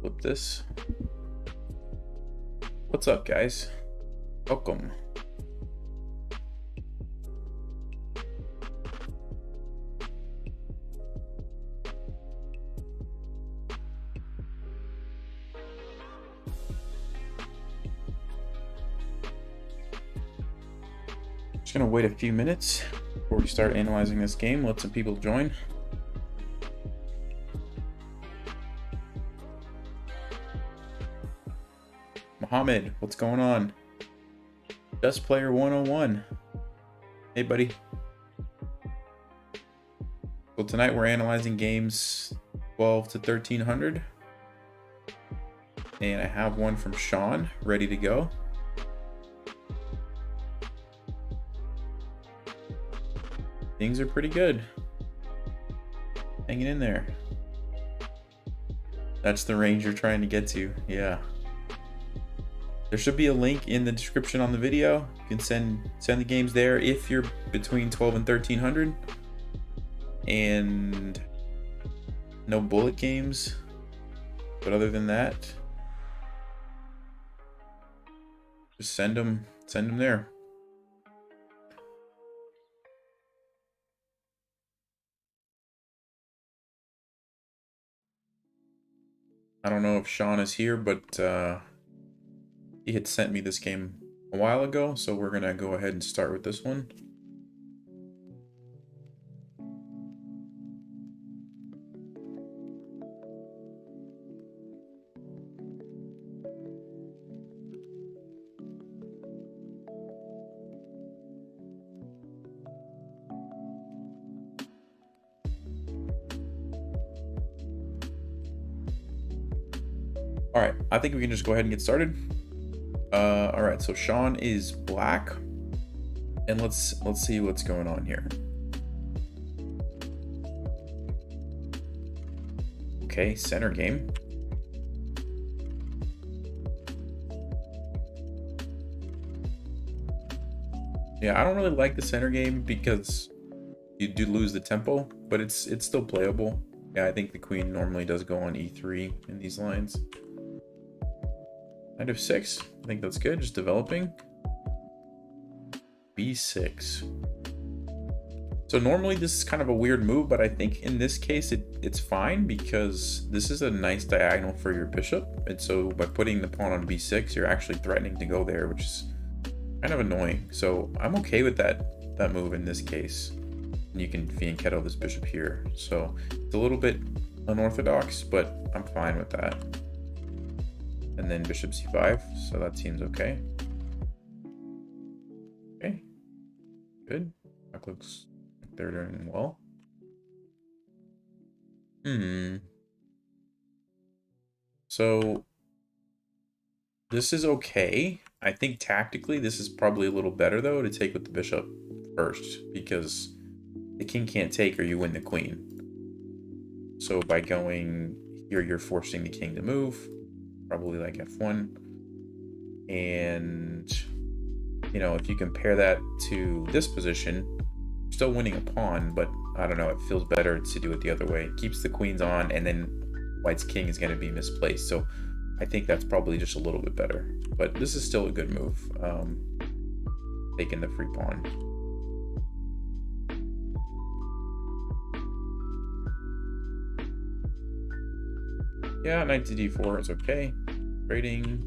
Flip this. What's up, guys? Welcome. Just gonna wait a few minutes before we start analyzing this game. Let some people join. Mohammed, what's going on? Best Player 101. Hey, buddy. So tonight we're analyzing games 12 to 1300. And I have one from Sean ready to go. Things are pretty good. Hanging in there. That's the range you're trying to get to. Yeah. There should be a link in the description on the video. You can send the games there if you're between 12 and 1300. And no bullet games. But other than that, just send them there. I don't know if Sean is here, but he had sent me this game a while ago, so we're gonna go ahead and start with this one. All right, I think we can just go ahead and get started. All right, so Sean is black, and let's see what's going on here. Okay, center game. Yeah, I don't really like the center game because you do lose the tempo, but it's still playable. Yeah, I think the queen normally does go on e3 in these lines. Knight f6, I think that's good, just developing. b6. So normally this is kind of a weird move, but I think in this case it's fine because this is a nice diagonal for your bishop. And so by putting the pawn on b6, you're actually threatening to go there, which is kind of annoying. So I'm okay with that move in this case. And you can fianchetto this bishop here. So it's a little bit unorthodox, but I'm fine with that. And then bishop c5, so that seems okay. Okay, good. That looks like they're doing well. So this is okay. I think tactically this is probably a little better though to take with the bishop first because the king can't take or you win the queen. So by going here, you're forcing the king to move. Probably like f1, and you know, if you compare that to this position, you're still winning a pawn, but I don't know, it feels better to do it the other way. It keeps the queens on, and then white's king is going to be misplaced, so I think that's probably just a little bit better, but this is still a good move, taking the free pawn. Yeah, knight to d4 is okay. Trading.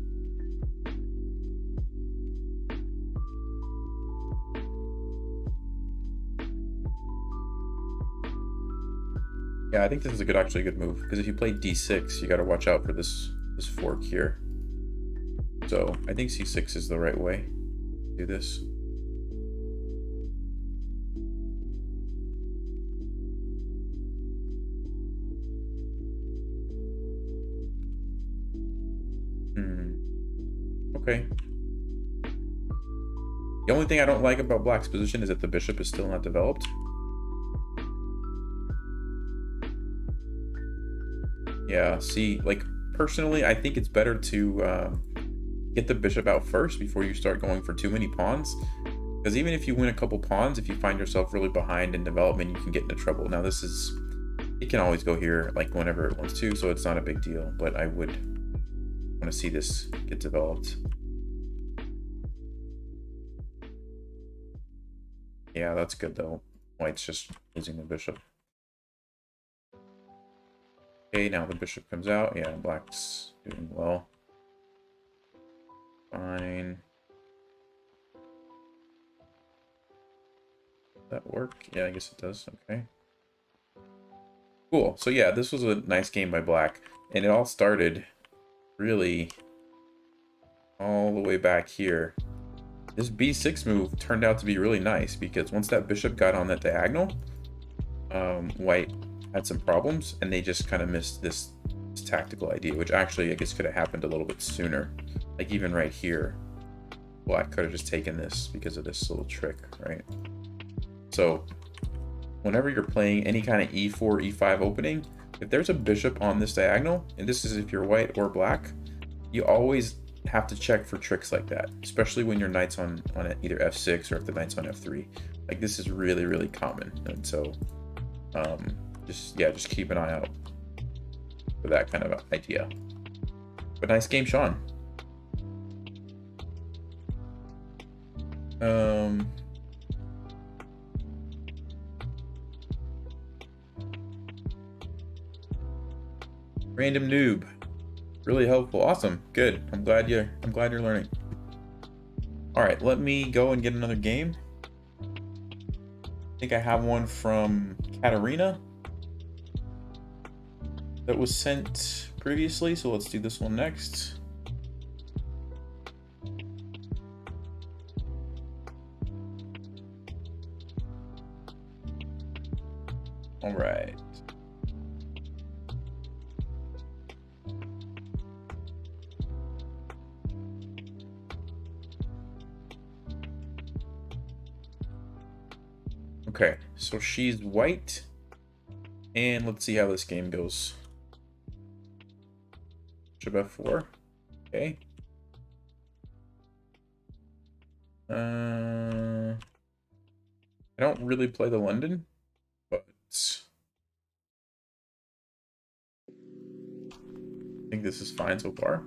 Yeah, I think this is actually a good move because if you play d6, you got to watch out for this fork here. So I think c6 is the right way to do this. Okay. The only thing I don't like about black's position is that the bishop is still not developed. Yeah, see, like, personally, I think it's better to get the bishop out first before you start going for too many pawns. Because even if you win a couple pawns, if you find yourself really behind in development, you can get into trouble. Now, this is It can always go here, like whenever it wants to, so it's not a big deal, but I would want to see this get developed. Yeah, that's good though. White's just losing the bishop. Okay, now the bishop comes out. Yeah, black's doing well. Fine. Does that work? Yeah, I guess it does. Okay. Cool. So yeah, this was a nice game by black. And it all started really all the way back here. This b6 move turned out to be really nice because once that bishop got on that diagonal, white had some problems and they just kind of missed this tactical idea, which actually I guess could have happened a little bit sooner. Like even right here, black could have just taken this because of this little trick, right? So whenever you're playing any kind of e4, e5 opening, if there's a bishop on this diagonal, and this is if you're white or black, you always have to check for tricks like that, especially when your knight's on either f6 or if the knight's on f3. Like this is really, really common. And so just keep an eye out for that kind of idea. But nice game, Sean. Random noob. Really helpful. Awesome. Good. I'm glad you're learning. All right, let me go and get another game. I think I have one from Katarina that was sent previously, so let's do this one next. All right. Okay, so she's white, and let's see how this game goes. Bishop f4. Okay. I don't really play the London, but I think this is fine so far.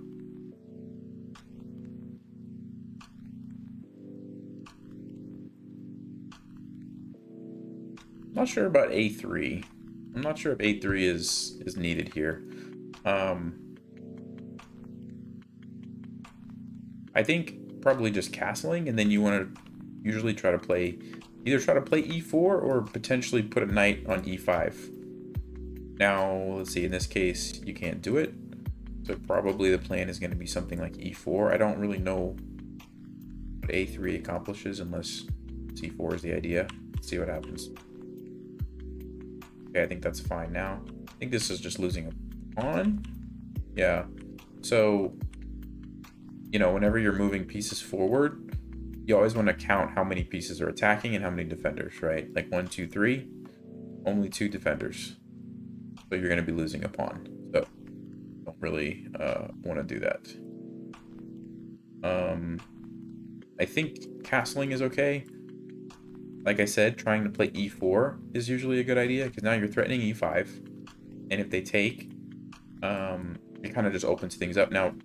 Not sure about a3. I'm not sure if a3 is needed here. I think probably just castling, and then you want to usually try to play e4 or potentially put a knight on e5. Now, let's see, in this case, you can't do it. So probably the plan is going to be something like e4. I don't really know what a3 accomplishes unless c4 is the idea. Let's see what happens. Okay, I think that's fine now. I think this is just losing a pawn. Yeah. So, you know, whenever you're moving pieces forward, you always want to count how many pieces are attacking and how many defenders, right? Like 1, 2, 3, only 2 defenders. So you're going to be losing a pawn. So don't really want to do that. I think castling is okay. Like I said, trying to play e4 is usually a good idea because now you're threatening e5, and if they take, it kind of just opens things up. Now,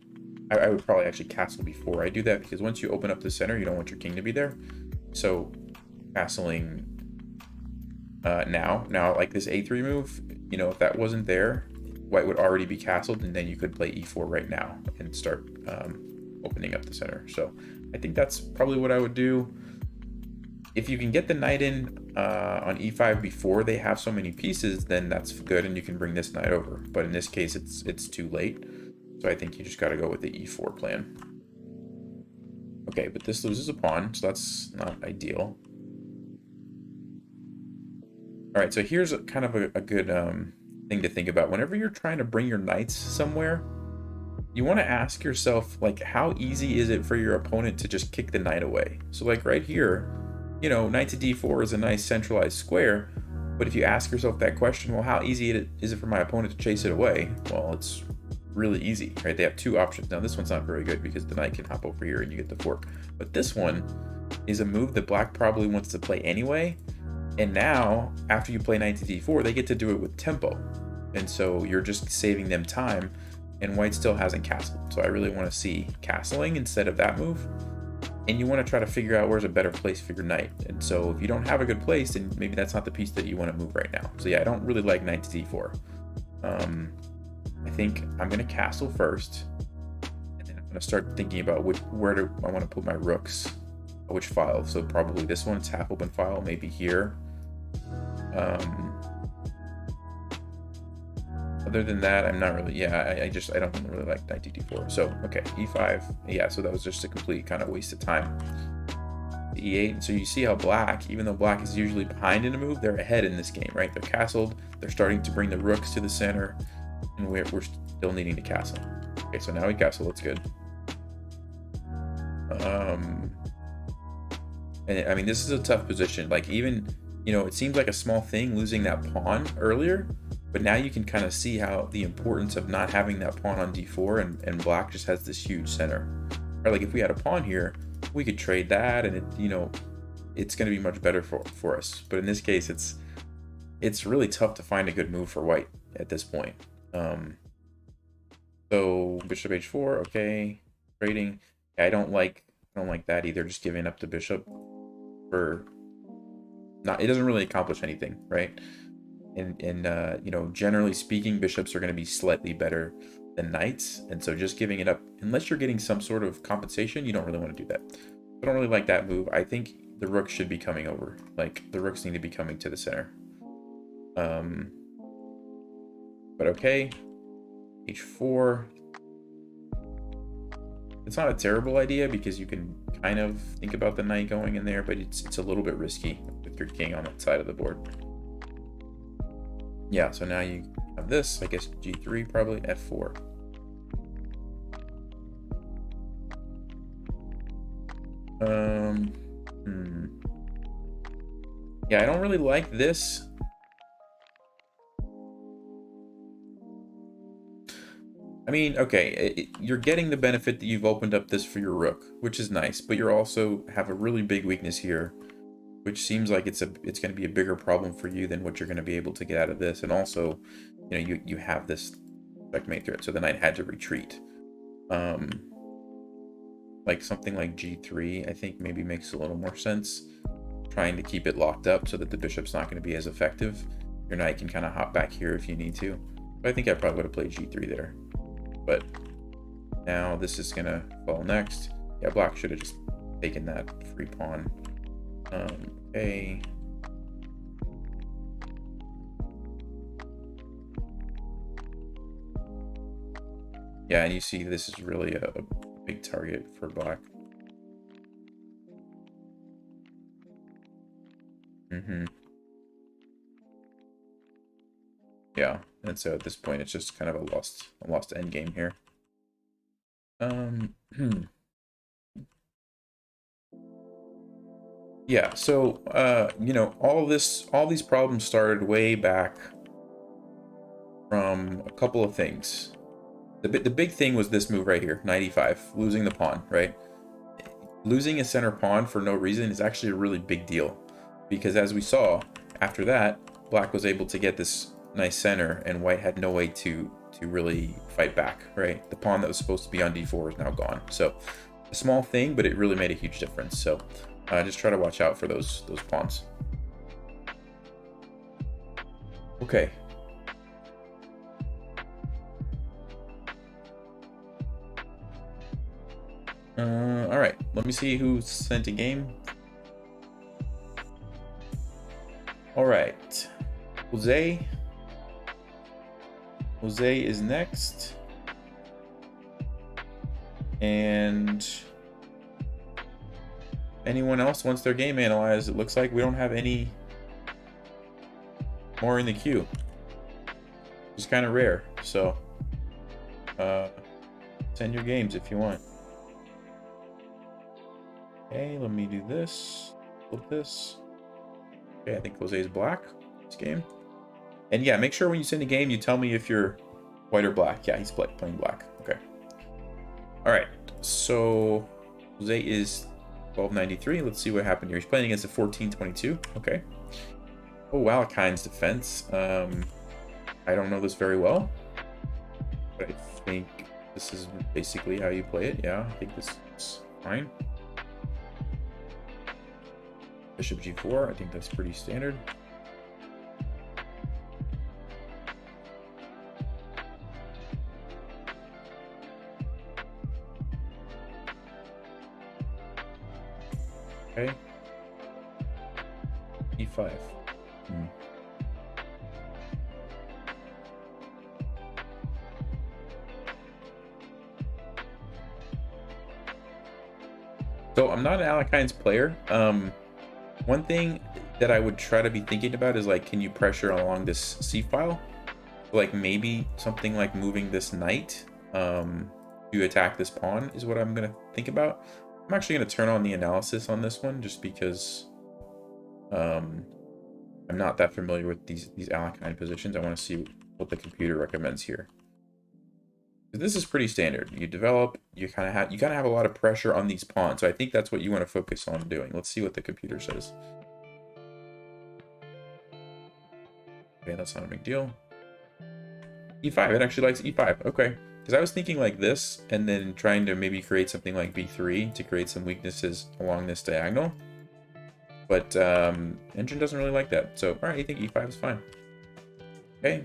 I would probably actually castle before I do that because once you open up the center, you don't want your king to be there. So, castling now like this a3 move, you know, if that wasn't there, white would already be castled, and then you could play e4 right now and start opening up the center. So, I think that's probably what I would do. If you can get the knight in on e5 before they have so many pieces, then that's good, and you can bring this knight over. But in this case, it's too late. So I think you just got to go with the e4 plan. Okay, but this loses a pawn, so that's not ideal. All right, so here's kind of a good thing to think about. Whenever you're trying to bring your knights somewhere, you want to ask yourself, like, how easy is it for your opponent to just kick the knight away? So like right here, you know, knight to d4 is a nice centralized square, but if you ask yourself that question, well, how easy is it for my opponent to chase it away? Well, it's really easy, right? They have 2 options. Now, this one's not very good because the knight can hop over here and you get the fork. But this one is a move that black probably wants to play anyway, And now, after you play knight to d4, they get to do it with tempo. And so you're just saving them time, and white still hasn't castled. So I really want to see castling instead of that move. And you want to try to figure out where's a better place for your knight. And so if you don't have a good place, then maybe that's not the piece that you want to move right now. So yeah, I don't really like knight to d4. I think I'm going to castle first, and then I'm going to start thinking about where do I want to put my rooks, which file. So probably this one, it's half open file, maybe here. Other than that, I'm not really, yeah, I don't really like knight to d4. So, okay, e5, yeah, so that was just a complete kind of waste of time. E8, so you see how black, even though black is usually behind in a move, they're ahead in this game, right? They're castled, they're starting to bring the rooks to the center, and we're still needing to castle. Okay, so now we castle, that's good. And I mean, this is a tough position. Like, even, you know, it seems like a small thing losing that pawn earlier, but now you can kind of see how the importance of not having that pawn on d4, and black just has this huge center. Or like if we had a pawn here, we could trade that, and it, you know, it's going to be much better for us. But in this case, it's really tough to find a good move for white at this point. So bishop h4, okay, trading. Yeah, I don't like that either. Just giving up the bishop for it doesn't really accomplish anything, right? And you know, generally speaking, bishops are going to be slightly better than knights, and so just giving it up, unless you're getting some sort of compensation, you don't really want to do that. I don't really like that move. I think the rook should be coming over. Like, the rooks need to be coming to the center. But okay, h4. It's not a terrible idea because you can kind of think about the knight going in there, but it's a little bit risky with your king on that side of the board. Yeah, so now you have this, I guess g3, probably f4. Yeah, I don't really like this. I mean, okay, you're getting the benefit that you've opened up this for your rook, which is nice, but you also have a really big weakness here, which seems like it's going to be a bigger problem for you than what you're going to be able to get out of this. And also, you know, you have this checkmate threat, so the knight had to retreat. Like something like g3, I think maybe makes a little more sense. Trying to keep it locked up so that the bishop's not going to be as effective. Your knight can kind of hop back here if you need to. But I think I probably would have played g3 there. But now this is going to fall next. Yeah, black should have just taken that free pawn. Okay. Yeah, and you see this is really a big target for black. Yeah, and so at this point it's just kind of a lost end game here. Yeah, so you know, all these problems started way back from a couple of things. The big thing was this move right here, knight e5, losing the pawn, right? Losing a center pawn for no reason is actually a really big deal, because as we saw, after that, black was able to get this nice center, and white had no way to really fight back, right? The pawn that was supposed to be on d4 is now gone. So a small thing, but it really made a huge difference. So just try to watch out for those pawns. Okay. All right, let me see who sent a game. All right, Jose is next, and anyone else wants their game analyzed? It looks like we don't have any more in the queue. It's kind of rare, so send your games if you want. Okay, let me do this. Flip this. Okay, I think Jose's black this game. And yeah, make sure when you send a game, you tell me if you're white or black. Yeah, he's playing black. Okay. All right. So Jose is 1293. Let's see what happened here. He's playing against a 1422. Okay. Oh, Alakine's defense. I don't know this very well, but I think this is basically how you play it. Yeah, I think this is fine. Bishop g4, I think that's pretty standard. Okay. e5. So I'm not an Alakine's player. One thing that I would try to be thinking about is like, can you pressure along this c file? Like maybe something like moving this knight to attack this pawn is what I'm gonna think about. I'm actually gonna turn on the analysis on this one just because I'm not that familiar with these Alakine positions. I want to see what the computer recommends here. This is pretty standard. You develop, you kind of have a lot of pressure on these pawns. So I think that's what you want to focus on doing. Let's see what the computer says. Okay, that's not a big deal. e5, it actually likes e5. Okay, because I was thinking like this and then trying to maybe create something like b3 to create some weaknesses along this diagonal. But engine doesn't really like that. So all right, you think e5 is fine. Okay.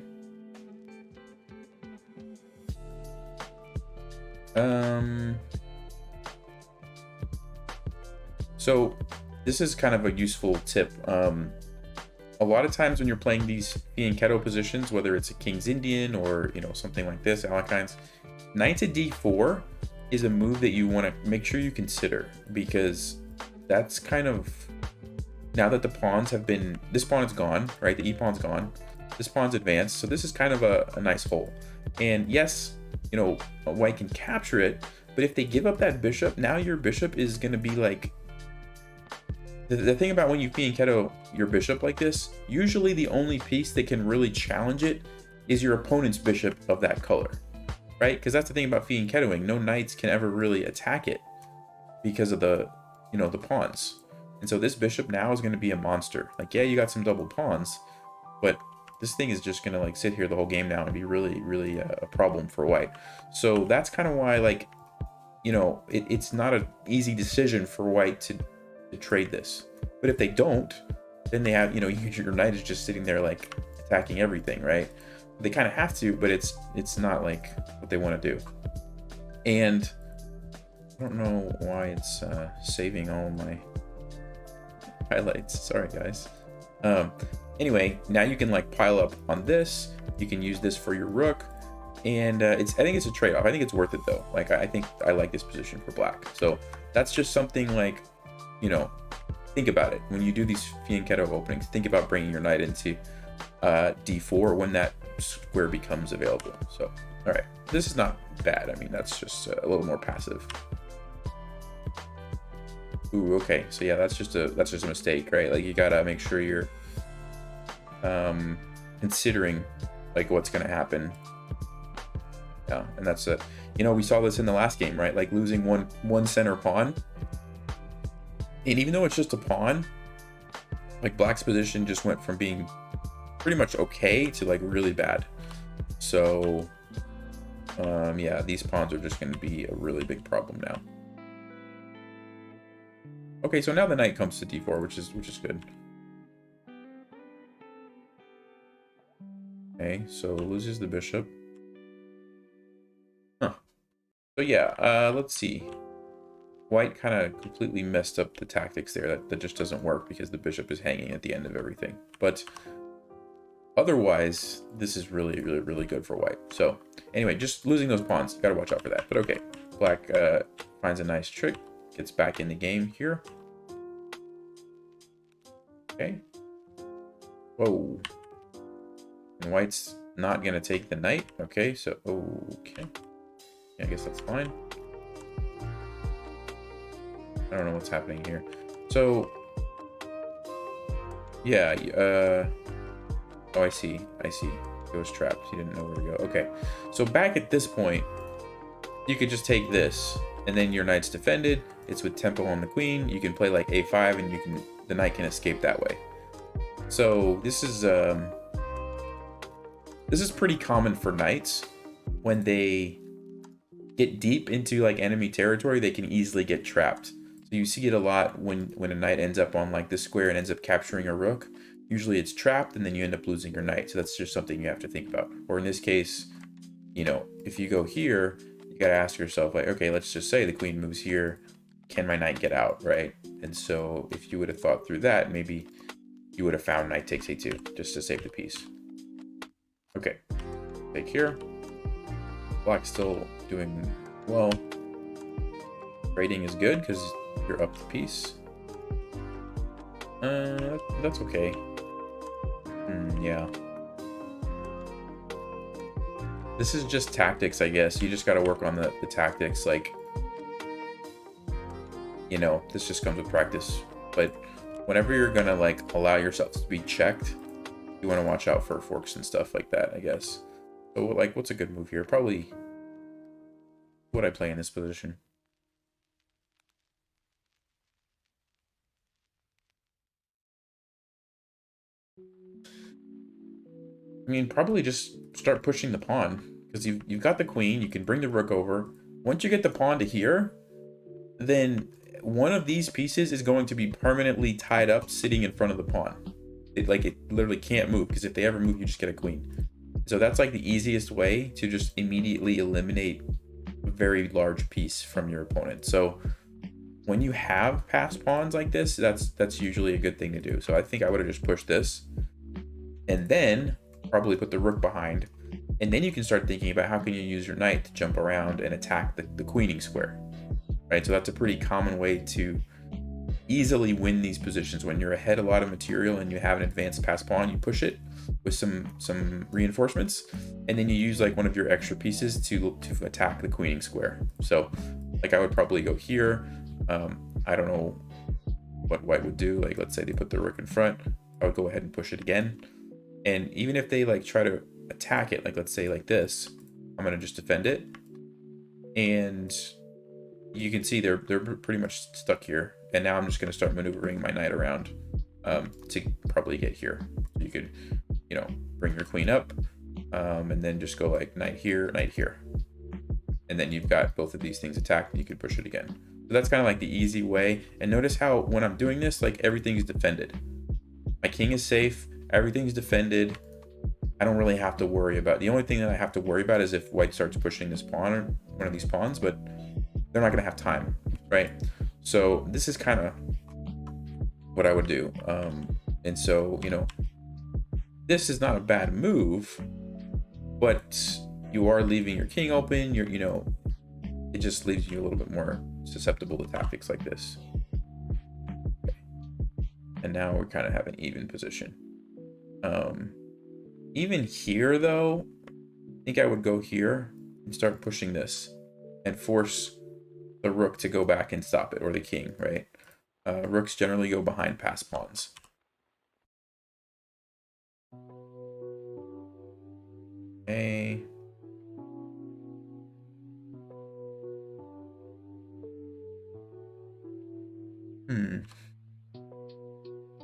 So this is kind of a useful tip. A lot of times when you're playing these fianchetto positions, whether it's a King's Indian or something like this, Alakine's, knight to d4 is a move that you want to make sure you consider, because that's kind of, now that the pawns have been, this pawn is gone, right? The e pawn's gone, this pawn's advanced, so this is kind of a nice hole. And yes, white can capture it, but if they give up that bishop, now your bishop is going to be like, the thing about when you fianchetto your bishop like this, usually the only piece that can really challenge it is your opponent's bishop of that color, right? Because that's the thing about fianchettoing, no knights can ever really attack it because of the the pawns. And so this bishop now is going to be a monster. Like, yeah, you got some double pawns, but this thing is just going to like sit here the whole game now and be really a problem for white. So that's kind of why, like, it's not an easy decision for white to trade this. But if they don't, then they have, your knight is just sitting there like attacking everything, right? They kind of have to, but it's not like what they want to do. And I don't know why it's saving all my highlights. Sorry, guys. Anyway, now you can like pile up on this. You can use this for your rook, and I think it's a trade-off. I think it's worth it though. Like, I think I like this position for black. So that's just something like, think about it when you do these fianchetto openings. Think about bringing your knight into d4 when that square becomes available. So all right, this is not bad. I mean, that's just a little more passive. Ooh, okay, so yeah, that's just a mistake, right? Like, you gotta make sure you're considering like what's gonna happen. Yeah, and that's we saw this in the last game, right? Like, losing one center pawn, and even though it's just a pawn, like, black's position just went from being pretty much okay to like really bad. So yeah, these pawns are just going to be a really big problem now. Okay, so now the knight comes to d4, which is good. Okay, so loses the bishop. Huh. So yeah, let's see. White kind of completely messed up the tactics there. That just doesn't work because the bishop is hanging at the end of everything. But otherwise, this is really good for white. So anyway, just losing those pawns, you gotta watch out for that. But okay, black finds a nice trick, gets back in the game here. Okay. Whoa. And white's not gonna take the knight. Okay, so okay. I guess that's fine. I don't know what's happening here. So yeah, oh, I see. He was trapped. He didn't know where to go. Okay, so back at this point, you could just take this, and then your knight's defended. It's with tempo on the queen. You can play like a5, and the knight can escape that way. So this is pretty common for knights. When they get deep into like enemy territory, they can easily get trapped. So you see it a lot when a knight ends up on like this square and ends up capturing a rook. Usually it's trapped and then you end up losing your knight. So that's just something you have to think about. Or in this case, you know, if you go here, you got to ask yourself like, okay, let's just say the queen moves here. Can my knight get out, right? And so if you would have thought through that, maybe you would have found knight takes a2 just to save the piece. Okay, take here. Black's still doing well. Rating is good because you're up the piece. That's okay. Yeah. This is just tactics, I guess. You just got to work on the tactics. Like, you know, this just comes with practice. But whenever you're gonna like allow yourself to be checked, you want to watch out for forks and stuff like that, I guess. So like, what's a good move here? Probably what I play in this position. I mean, probably just start pushing the pawn, because you've got the queen. You can bring the rook over. Once you get the pawn to here, then one of these pieces is going to be permanently tied up, sitting in front of the pawn. It literally can't move, because if they ever move, you just get a queen. So that's like the easiest way to just immediately eliminate a very large piece from your opponent. So when you have passed pawns like this, that's usually a good thing to do. So I think I would have just pushed this, and then probably put the rook behind, and then you can start thinking about how can you use your knight to jump around and attack the queening square, right? So that's a pretty common way to easily win these positions. When you're ahead a lot of material and you have an advanced pass pawn, you push it with some reinforcements, and then you use like one of your extra pieces to attack the queening square. So like I would probably go here. I don't know what white would do. Like, let's say they put the rook in front, I would go ahead and push it again. And even if they like try to attack it, like let's say like this, I'm gonna just defend it, and you can see they're pretty much stuck here. And now I'm just gonna start maneuvering my knight around to probably get here. So you could, you know, bring your queen up, and then just go like knight here, and then you've got both of these things attacked, and you can push it again. So that's kind of like the easy way. And notice how when I'm doing this, like everything is defended. My king is safe. Everything's defended. I don't really have to worry about. The only thing that I have to worry about is if white starts pushing this pawn or one of these pawns, but they're not going to have time, right? So this is kind of what I would do. And so, you know, this is not a bad move, but you are leaving your king open. You know, it just leaves you a little bit more susceptible to tactics like this. Okay. And now we kind of have an even position. Even here though, I think I would go here and start pushing this and force the rook to go back and stop it, or the king, right? Rooks generally go behind pass pawns. Okay.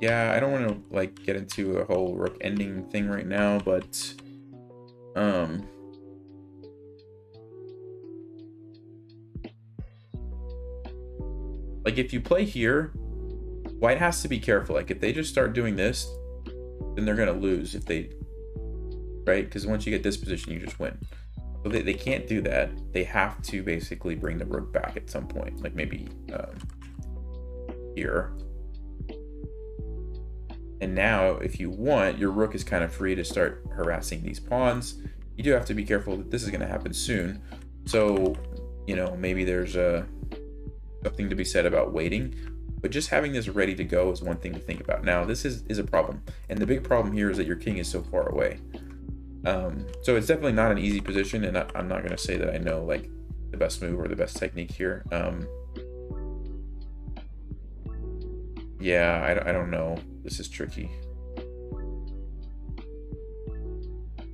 Yeah, I don't want to like get into a whole rook ending thing right now, but like if you play here, white has to be careful. Like if they just start doing this, then they're gonna lose if they, right? Because once you get this position, you just win. So they can't do that. They have to basically bring the rook back at some point, like maybe here. And now, if you want, your rook is kind of free to start harassing these pawns. You do have to be careful that this is going to happen soon. So, you know, maybe there's something to be said about waiting. But just having this ready to go is one thing to think about. Now, this is a problem. And the big problem here is that your king is so far away. So it's definitely not an easy position. And I'm not going to say that I know, like, the best move or the best technique here. Yeah, I don't know. This is tricky.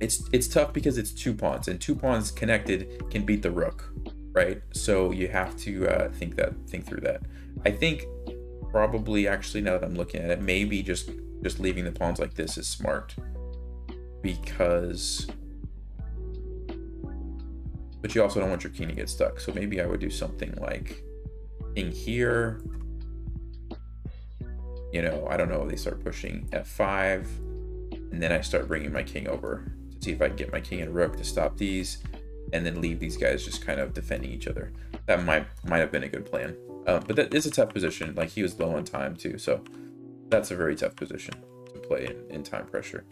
It's tough because it's two pawns, and two pawns connected can beat the rook, right? So you have to think through that. I think probably, actually, now that I'm looking at it, maybe just just leaving the pawns like this is smart. Because... But you also don't want your king to get stuck. So maybe I would do something like king here. You know, I don't know. They start pushing f5. And then I start bringing my king over to see if I can get my king and rook to stop these. And then leave these guys just kind of defending each other. That might have been a good plan. But that is a tough position. Like, he was low on time too. So that's a very tough position to play in time pressure.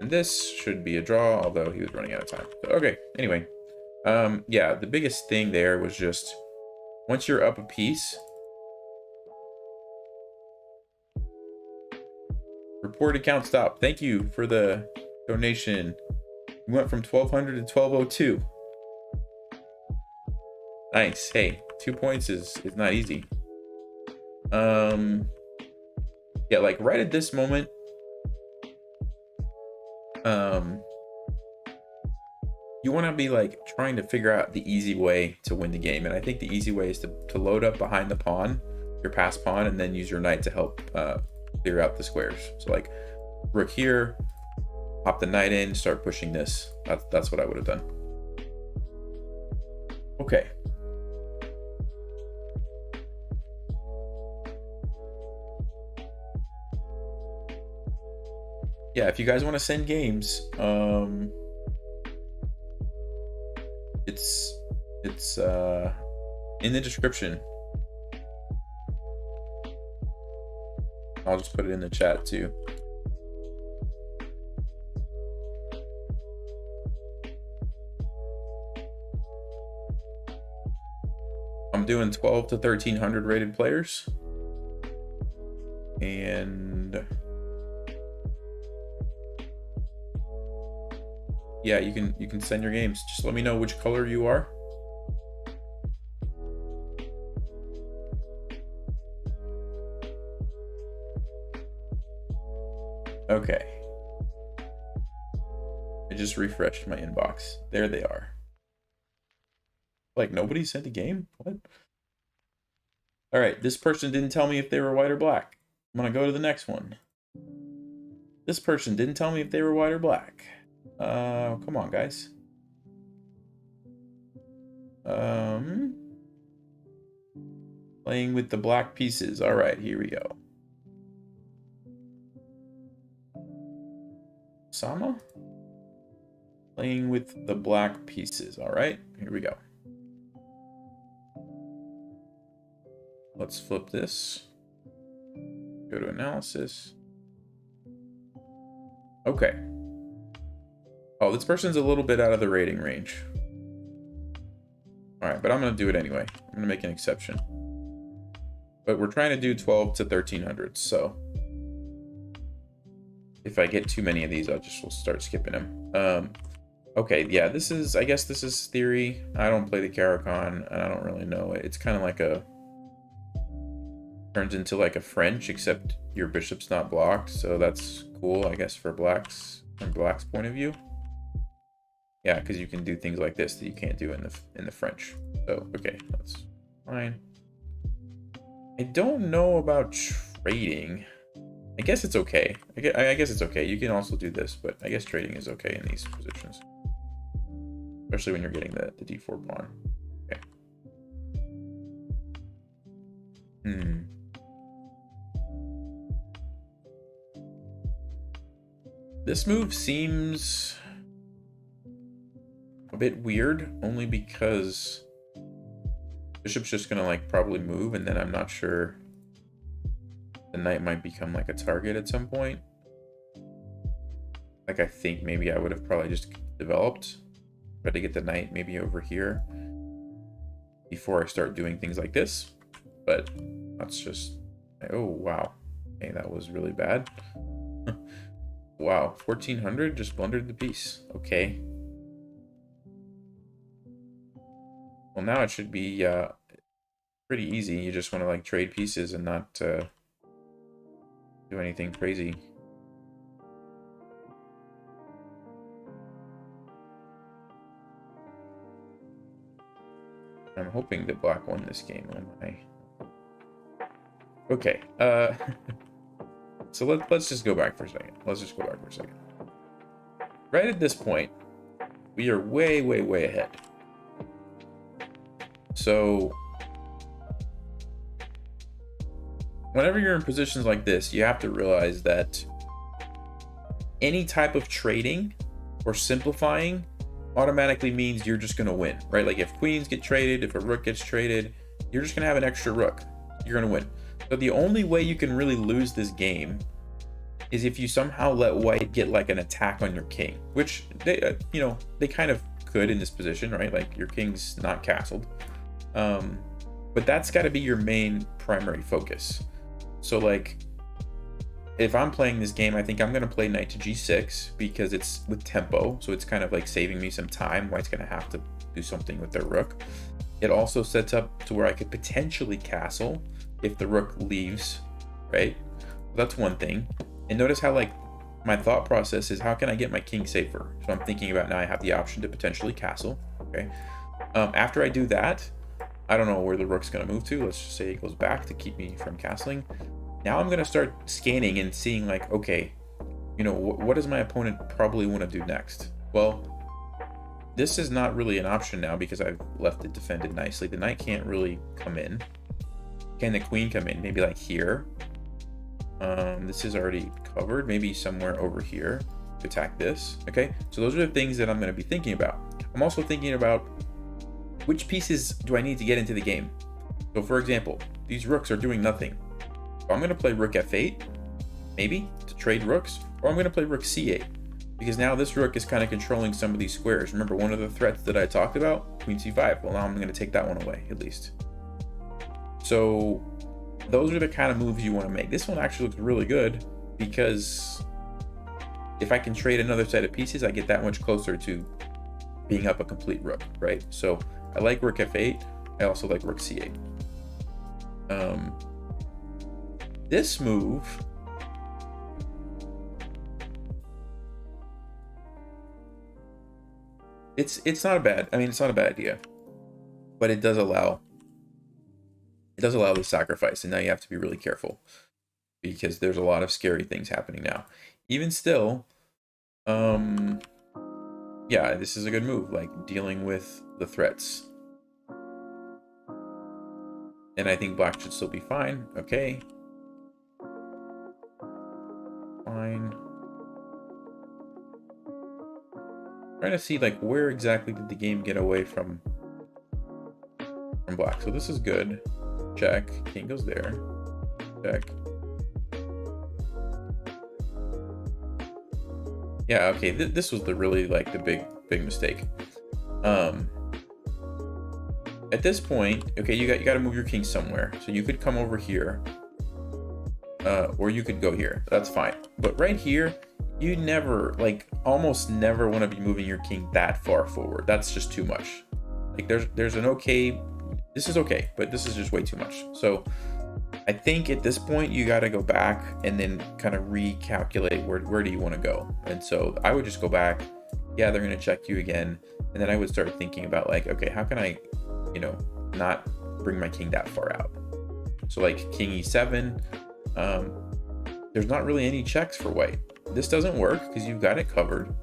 And this should be a draw, although he was running out of time. So, okay, anyway. Yeah, the biggest thing there was just, once you're up a piece, reported count stop. Thank you for the donation. We went from 1200 to 1202. Nice. Hey, 2 points is not easy. Yeah, like right at this moment, you want to be like trying to figure out the easy way to win the game. And I think the easy way is to load up behind the pawn, your passed pawn, and then use your knight to help clear out the squares. So like rook here, pop the knight in, start pushing this. That's what I would have done. Okay. Yeah, if you guys want to send games, it's in the description. I'll just put it in the chat too. I'm doing 12 to 1300 rated players. And yeah, you can send your games. Just let me know which color you are. Okay. I just refreshed my inbox. There they are. Like, nobody sent a game? What? All right, this person didn't tell me if they were white or black. I'm gonna go to the next one. This person didn't tell me if they were white or black. Come on, guys. Playing with the black pieces. All right, here we go. Sama? Playing with the black pieces. All right, here we go. Let's flip this. Go to analysis. Okay. Oh, this person's a little bit out of the rating range. All right, but I'm going to do it anyway. I'm going to make an exception. But we're trying to do 12 to 1300, so if I get too many of these, will start skipping them. Okay, yeah, I guess this is theory. I don't play the Caracan, and I don't really know it. It's kind of like turns into like a French, except your bishop's not blocked, so that's cool, I guess, from Black's point of view. Yeah, because you can do things like this that you can't do in the French. So okay, that's fine. I don't know about trading. I guess it's okay. I guess it's okay. You can also do this, but I guess trading is okay in these positions, especially when you're getting the d4 pawn. Okay. This move seems a bit weird, only because bishop's just gonna like probably move, and then I'm not sure. The knight might become like a target at some point. Like, I think maybe I would have probably just developed, tried to get the knight maybe over here before I start doing things like this. But that's just, oh wow, okay, that was really bad. Wow, 1400 just blundered the piece. Okay. Well, now it should be pretty easy. You just want to like trade pieces and not do anything crazy. I'm hoping that black won this game. Oh my. Okay. So let's just go back for a second. Let's just go back for a second. Right at this point, we are way, way, way ahead. So whenever you're in positions like this, you have to realize that any type of trading or simplifying automatically means you're just going to win, right? Like if queens get traded, if a rook gets traded, you're just going to have an extra rook. You're going to win. So the only way you can really lose this game is if you somehow let white get like an attack on your king, which they, they kind of could in this position, right? Like your king's not castled. But that's got to be your main primary focus. So like, if I'm playing this game, I think I'm going to play knight to g6 because it's with tempo. So it's kind of like saving me some time. White's going to have to do something with their rook. It also sets up to where I could potentially castle if the rook leaves, right? That's one thing. And notice how like my thought process is, how can I get my king safer? So I'm thinking about now I have the option to potentially castle, okay? After I do that, I don't know where the rook's going to move to. Let's just say it goes back to keep me from castling. Now I'm going to start scanning and seeing like, okay, what does my opponent probably want to do next? Well, this is not really an option now because I've left it defended nicely. The knight can't really come in. Can the queen come in? Maybe like here. This is already covered. Maybe somewhere over here to attack this. Okay, so those are the things that I'm going to be thinking about. I'm also thinking about which pieces do I need to get into the game. So for example, these rooks are doing nothing. So I'm going to play rook f8, maybe, to trade rooks, or I'm going to play rook c8, because now this rook is kind of controlling some of these squares. Remember one of the threats that I talked about? Queen c5. Well, now I'm going to take that one away, at least. So those are the kind of moves you want to make. This one actually looks really good because if I can trade another set of pieces, I get that much closer to being up a complete rook, right? So I like rook f8. I also like rook c8. This move, it's not a bad, it's not a bad idea, but it does allow the sacrifice, and now you have to be really careful because there's a lot of scary things happening now. Even still, yeah, this is a good move, like dealing with the threats. And I think black should still be fine. Okay. Fine. Trying to see like where exactly did the game get away from black. So this is good. Check. King goes there. Check. Yeah, okay. This was the really like the big mistake. At this point, okay, you got to move your king somewhere. So you could come over here, or you could go here. That's fine. But right here, you never, like, almost never want to be moving your king that far forward. That's just too much. Like, there's an okay. This is okay, but this is just way too much. So I think at this point you got to go back and then kind of recalculate where do you want to go. And so I would just go back. Yeah, they're going to check you again. And then I would start thinking about like, okay, how can I, not bring my king that far out? So like king e7, there's not really any checks for white. This doesn't work because you've got it covered.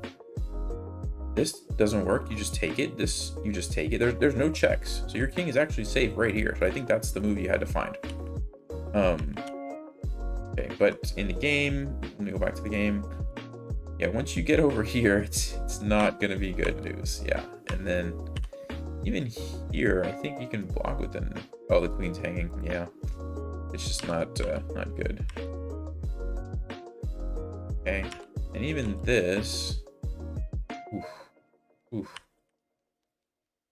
This doesn't work. You just take it. This, you just take it. There's no checks. So your king is actually safe right here. So I think that's the move you had to find. Okay, but in the game, let me go back to the game. Yeah, once you get over here, it's not gonna be good news. Yeah, and then even here, I think you can block with an. Oh, the queen's hanging. Yeah, it's just not good. Okay, and even this. Oof. Oof.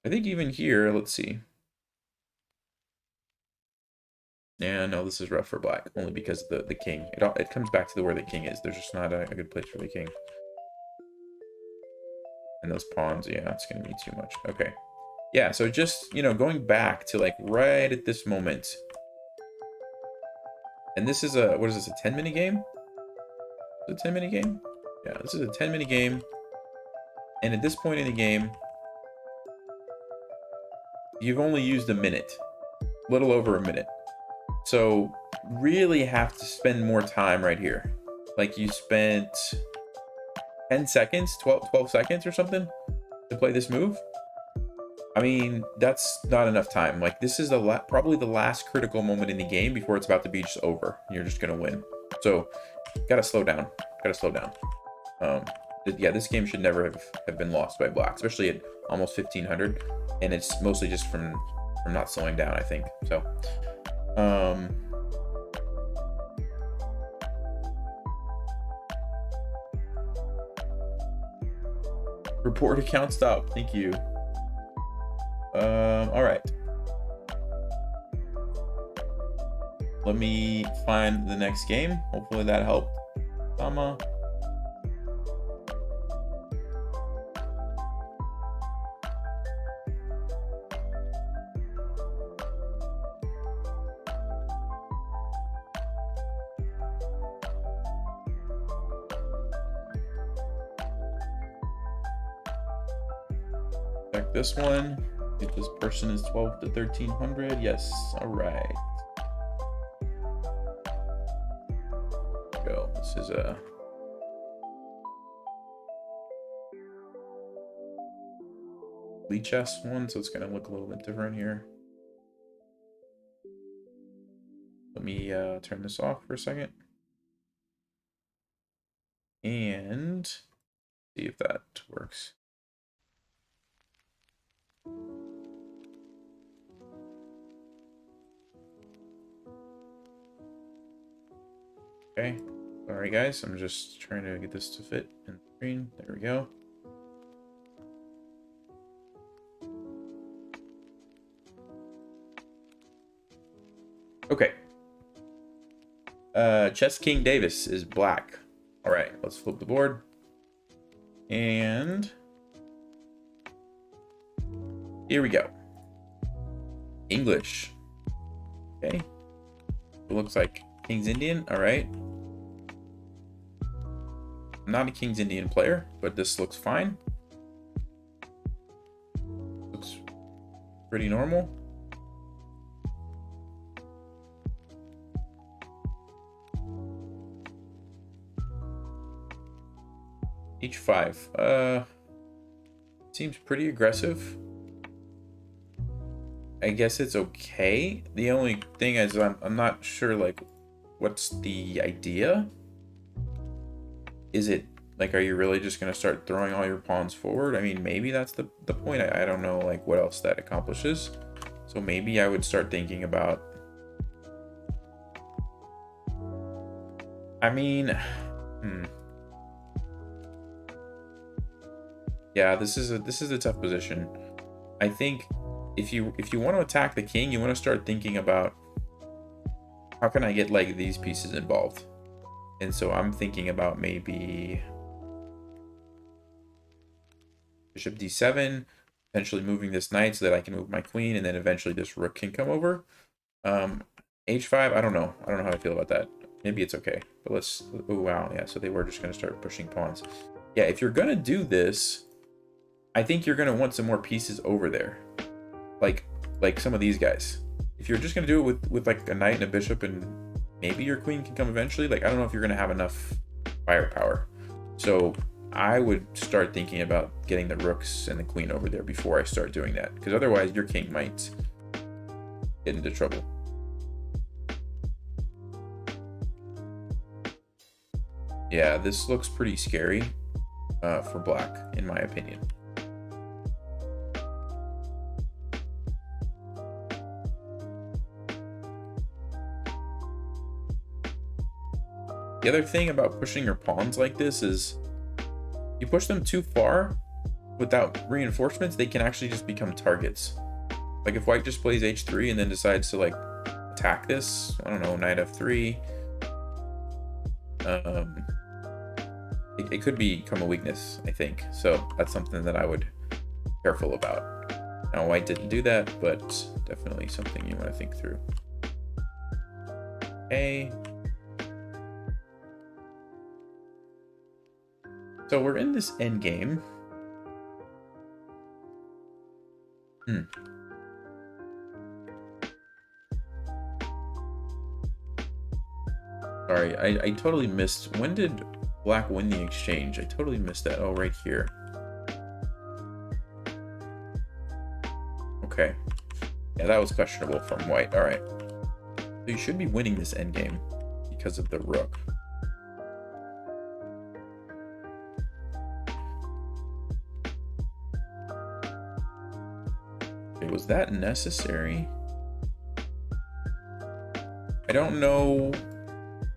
I think even here, let's see. Yeah, no, this is rough for black, only because the king. It comes back to where the king is. There's just not a good place for the king. And those pawns, yeah, it's going to be too much. Okay. Yeah, so just, going back to, like, right at this moment. And this is what is this, a 10-minute game? Is it a 10-minute game? Yeah, this is a 10-minute game. And at this point in the game, you've only used a minute, a little over a minute. So really have to spend more time right here. Like you spent 10 seconds, 12 seconds or something to play this move. I mean, that's not enough time. Like this is probably the last critical moment in the game before it's about to be just over. You're just gonna win. So gotta slow down. Gotta slow down. Yeah, this game should never have been lost by black, especially at almost 1500, and it's mostly just from not slowing down, I think. So report account stop. Thank you. All right. Let me find the next game. Hopefully that helped. Check this one. If this person is 12 to 1300. Yes. All right. Go. This is a Lee chess one, so it's gonna look a little bit different here. Let me turn this off for a second and see if that works. Okay, sorry guys, I'm just trying to get this to fit in the screen. There we go. Okay. Chess King Davis is black. All right, let's flip the board. And here we go. English. Okay. It looks like King's Indian. All right. I'm not a King's Indian player, but this looks fine. Looks pretty normal. H5. Seems pretty aggressive. I guess it's okay. The only thing is I'm not sure, like, what's the idea? Is it like, are you really just gonna start throwing all your pawns forward? I mean, maybe that's the point. I don't know, like, what else that accomplishes. So maybe I would start thinking about, I mean, yeah, this is a tough position. I think if you want to attack the king, you want to start thinking about, how can I get like these pieces involved? And so I'm thinking about maybe bishop d7, potentially moving this knight so that I can move my queen, and then eventually this rook can come over. H5, I don't know how I feel about that. Maybe it's okay, but let's, oh wow, yeah, so they were just going to start pushing pawns. Yeah, if you're going to do this, I think you're going to want some more pieces over there. Like some of these guys. If you're just going to do it with like a knight and a bishop, and maybe your queen can come eventually, like, I don't know if you're going to have enough firepower. So I would start thinking about getting the rooks and the queen over there before I start doing that, because otherwise your king might get into trouble. Yeah, this looks pretty scary for black, in my opinion. The other thing about pushing your pawns like this is, you push them too far without reinforcements, they can actually just become targets. Like if white just plays h3 and then decides to like attack this, I don't know, knight f3, it could become a weakness, I think. So that's something that I would be careful about. Now white didn't do that, but definitely something you want to think through. Okay. So we're in this endgame. Sorry, I totally missed. When did black win the exchange? I totally missed that. Oh, right here. Okay. Yeah, that was questionable from white. All right. So you should be winning this endgame because of the rook. Okay, was that necessary? I don't know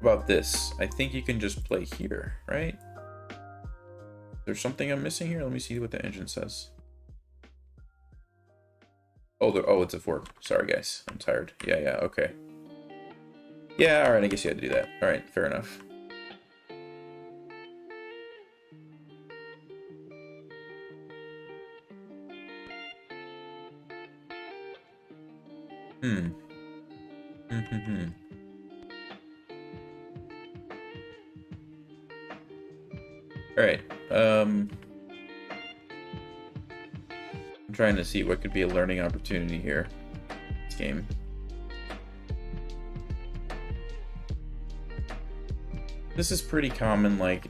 about this. I think you can just play here, right? There's something I'm missing here. Let me see what the engine says. Oh, oh, it's a fork. Sorry, guys. I'm tired. Yeah, okay. Yeah, all right. I guess you had to do that. All right, fair enough. All right. I'm trying to see what could be a learning opportunity here. This game. This is pretty common, like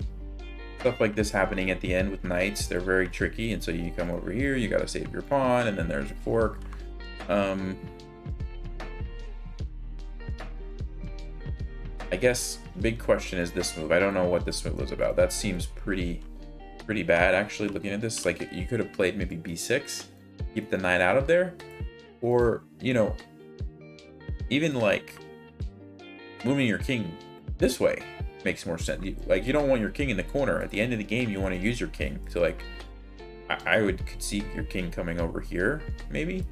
stuff like this happening at the end with knights. They're very tricky, and so you come over here, you gotta save your pawn, and then there's a fork. I guess big question is this move. I don't know what this move was about. That seems pretty bad, actually, looking at this. Like, you could have played maybe b6, keep the knight out of there, or, you know, even like moving your king this way makes more sense. Like, you don't want your king in the corner. At the end of the game, you want to use your king to, like, I could see your king coming over here, maybe,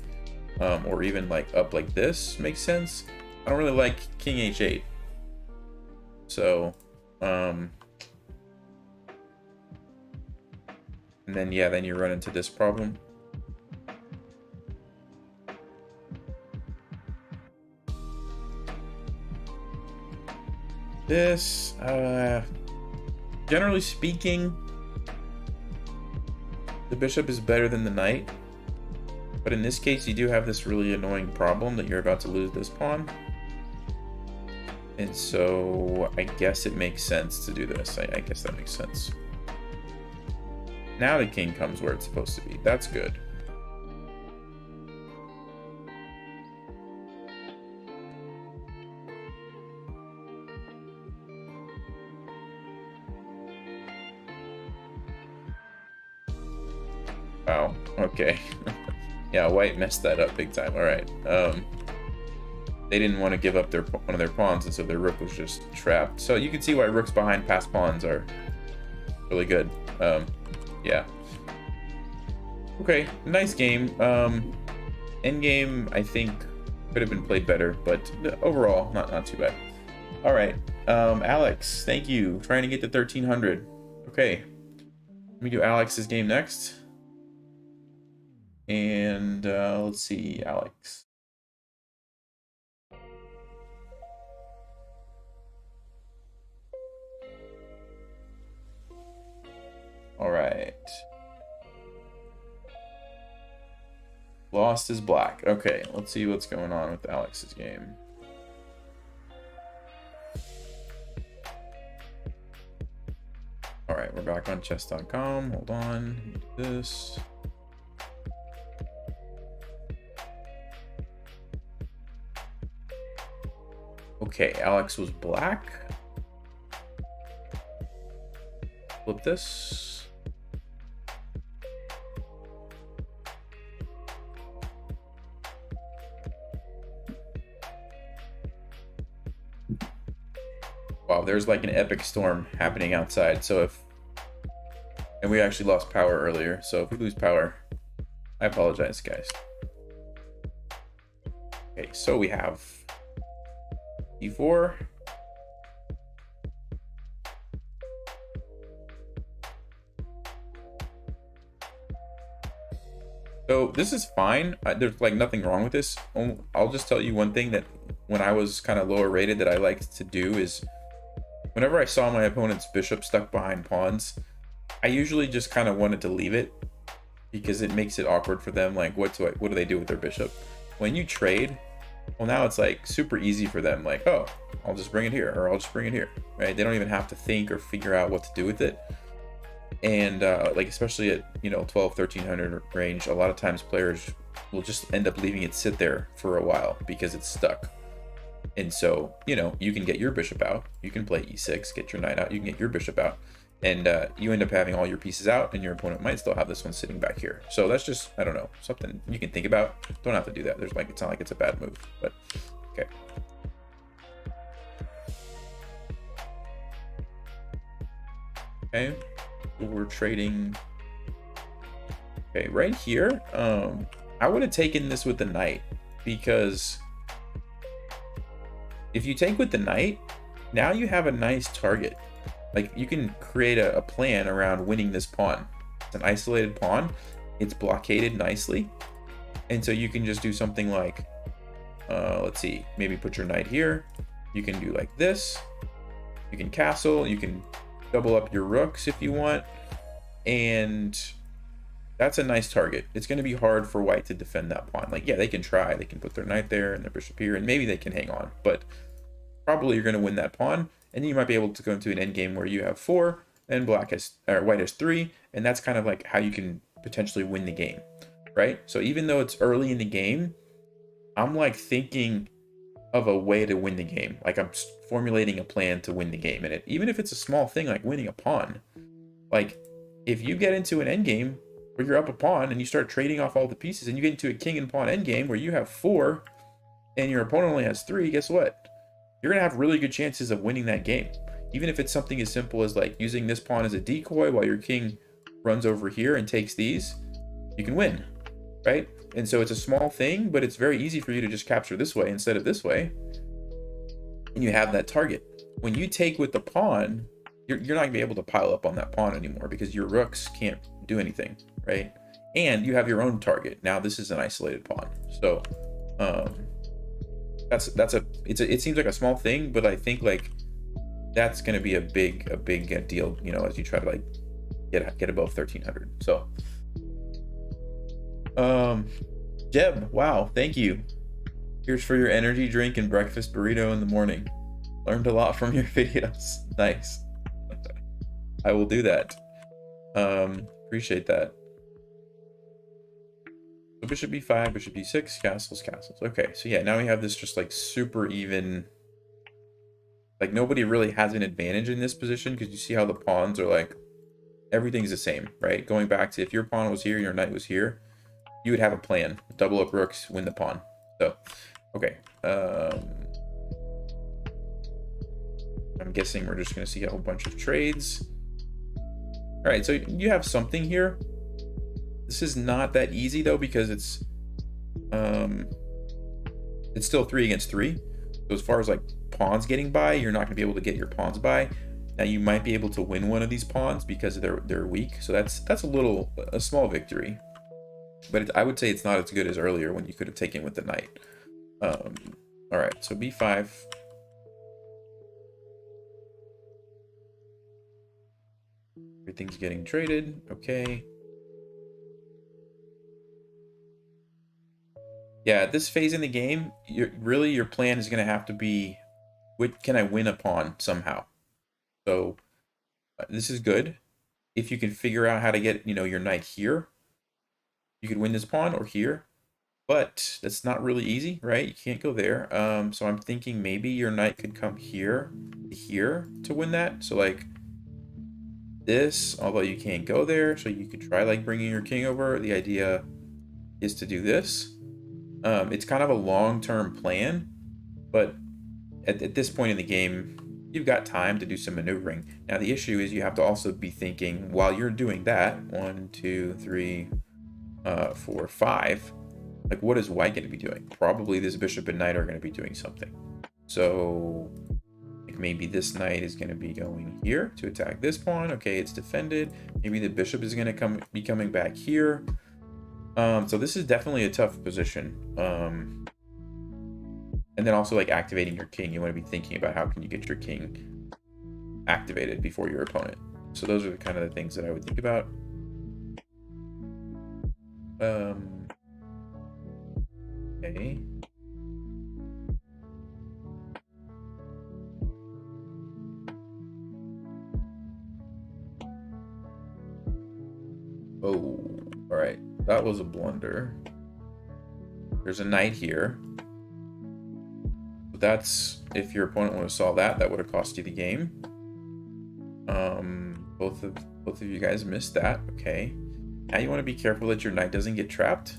or even like up like this makes sense. I don't really like king h8. So, and then, yeah, then you run into this problem. This, generally speaking, the bishop is better than the knight. But in this case, you do have this really annoying problem that you're about to lose this pawn. And so I guess it makes sense to do this. I guess that makes sense. Now the king comes where it's supposed to be. That's good. Wow. Okay. Yeah, white messed that up big time. All right. They didn't want to give up one of their pawns, and so their rook was just trapped. So you can see why rooks behind passed pawns are really good. Yeah. Okay, nice game. Endgame, I think, could have been played better, but overall, not too bad. All right, Alex, thank you. Trying to get to 1300. Okay, let me do Alex's game next. And let's see, Alex. All right. Lost is black. Okay, let's see what's going on with Alex's game. All right, we're back on chess.com. Hold on. This. Okay, Alex was black. Flip this. Wow, there's like an epic storm happening outside. So and we actually lost power earlier. So if we lose power, I apologize, guys. Okay, so we have e4. So this is fine. There's like nothing wrong with this. I'll just tell you one thing that when I was kind of lower rated that I liked to do is whenever I saw my opponent's bishop stuck behind pawns, I usually just kind of wanted to leave it because it makes it awkward for them. Like, what do they do with their bishop? When you trade, Well, now it's like super easy for them. Like, oh, I'll just bring it here, or I'll just bring it here, right? They don't even have to think or figure out what to do with it. And like, especially at, you know, 12, 1300 range, a lot of times players will just end up leaving it sit there for a while because it's stuck. And so, you know, you can get your bishop out, you can play e6, get your knight out, you can get your bishop out, and you end up having all your pieces out, and your opponent might still have this one sitting back here. So that's just, I don't know, something you can think about. Don't have to do that. There's like, it's not like it's a bad move, but okay. Okay, we're trading. Okay, right here, I would have taken this with the knight, because if you take with the knight, now you have a nice target. Like, you can create a plan around winning this pawn. It's an isolated pawn. It's blockaded nicely. And so you can just do something like, let's see, maybe put your knight here. You can do like this. You can castle. You can double up your rooks if you want. And that's a nice target. It's going to be hard for white to defend that pawn. Like, yeah, they can try. They can put their knight there and their bishop here, and maybe they can hang on. But probably you're going to win that pawn, and then you might be able to go into an endgame where you have 4 and white has 3, and that's kind of like how you can potentially win the game, right? So even though it's early in the game, I'm like thinking of a way to win the game. Like, I'm formulating a plan to win the game, and even if it's a small thing like winning a pawn, like if you get into an endgame where you're up a pawn and you start trading off all the pieces, and you get into a king and pawn endgame where you have 4 and your opponent only has 3, guess what? You're going to have really good chances of winning that game. Even if it's something as simple as like using this pawn as a decoy while your king runs over here and takes these, you can win, right? And so it's a small thing, but it's very easy for you to just capture this way instead of this way. And you have that target. When you take with the pawn, you're not going to be able to pile up on that pawn anymore because your rooks can't do anything, right? And you have your own target. Now this is an isolated pawn. So, it seems like a small thing, but I think like that's going to be a big deal, you know, as you try to like get above 1300. So Jeb, wow, thank you. Here's for your energy drink and breakfast burrito in the morning. Learned a lot from your videos. Nice. I will do that. Appreciate that. So bishop b5, bishop b6, castles. Okay, so yeah, now we have this just like super even. Like, nobody really has an advantage in this position because you see how the pawns are like, everything's the same, right? Going back to if your pawn was here, your knight was here, you would have a plan. Double up rooks, win the pawn. So, okay. I'm guessing we're just going to see a whole bunch of trades. All right, so you have something here. This is not that easy though, because it's still 3 against 3. So as far as like pawns getting by, you're not going to be able to get your pawns by. Now you might be able to win one of these pawns because they're weak. So that's a small victory. But I would say it's not as good as earlier when you could have taken with the knight. All right, so b5. Everything's getting traded. Okay. Yeah, at this phase in the game, your plan is going to have to be, can I win a pawn somehow? So this is good. If you can figure out how to get, you know, your knight here, you could win this pawn, or here. But that's not really easy, right? You can't go there. So I'm thinking maybe your knight could come here to win that. So like this, although you can't go there, so you could try like bringing your king over. The idea is to do this. It's kind of a long-term plan, but at this point in the game, you've got time to do some maneuvering. Now the issue is you have to also be thinking while you're doing that, 1, 2, 3, 4, 5, like what is white going to be doing? Probably this bishop and knight are going to be doing something. So like maybe this knight is going to be going here to attack this pawn. Okay, it's defended. Maybe the bishop is going to be coming back here. So this is definitely a tough position. And then also like activating your king. You want to be thinking about how can you get your king activated before your opponent. So those are the kind of the things that I would think about. Okay. Oh, all right. That was a blunder. There's a knight here. But that's, if your opponent would have saw that, that would have cost you the game. Both of you guys missed that. Okay. Now you want to be careful that your knight doesn't get trapped,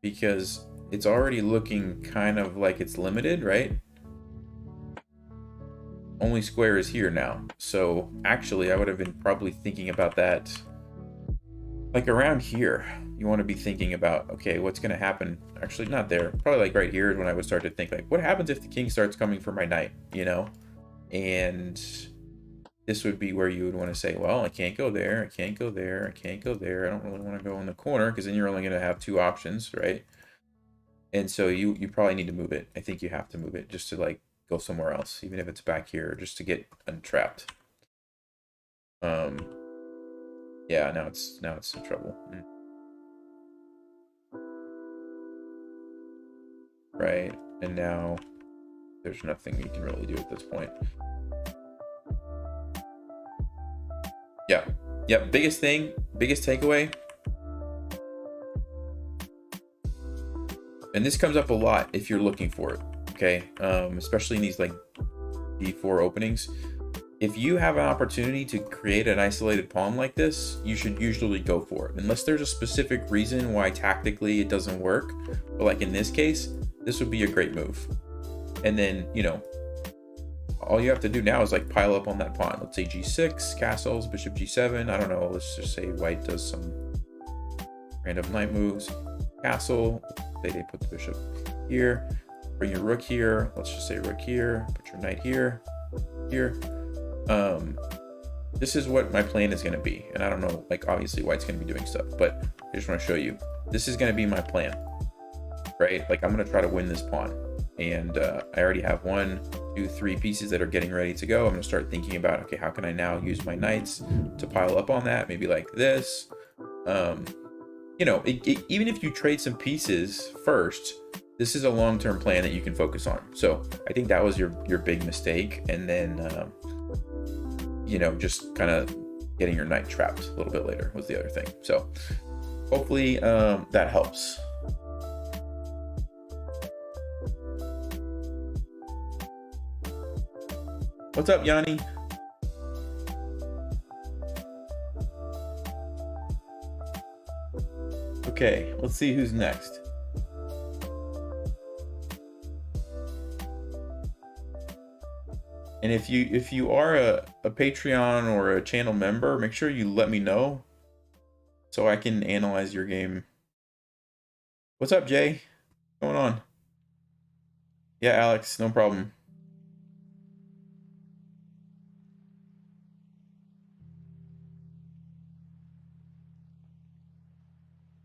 because it's already looking kind of like it's limited, right? Only square is here now. So actually, I would have been probably thinking about that like around here. You want to be thinking about, okay, what's going to happen? Actually, not there. Probably like right here is when I would start to think, like, what happens if the king starts coming for my knight, you know? And this would be where you would want to say, well, I can't go there, I can't go there, I can't go there. I don't really want to go in the corner, because then you're only going to have two options, right? And so you probably need to move it. I think you have to move it just to like go somewhere else, even if it's back here, just to get untrapped. Yeah, now it's in trouble. Right, and now there's nothing you can really do at this point. Yeah, biggest thing, biggest takeaway, and this comes up a lot if you're looking for it, okay? Especially in these like d4 openings. If you have an opportunity to create an isolated pawn like this, you should usually go for it, unless there's a specific reason why tactically it doesn't work. But like in this case, this would be a great move. And then, you know, all you have to do now is like pile up on that pawn. Let's say g6, castles, bishop g7. I don't know. Let's just say white does some random knight moves. Castle. Say they put the bishop here. Bring your rook here. Let's just say rook here. Put your knight here. Here. This is what my plan is going to be. And I don't know, like obviously white's going to be doing stuff, but I just want to show you. This is going to be my plan, right? Like I'm going to try to win this pawn. And I already have 1, 2, 3 pieces that are getting ready to go. I'm going to start thinking about, okay, how can I now use my knights to pile up on that? Maybe like this. You know, even if you trade some pieces first, this is a long-term plan that you can focus on. So I think that was your big mistake. And then, you know, just kind of getting your knight trapped a little bit later was the other thing. So hopefully that helps. What's up, Yanni? Okay, let's see who's next. And if you are a Patreon or a channel member, make sure you let me know so I can analyze your game. What's up, Jay? What's going on? Yeah, Alex, no problem.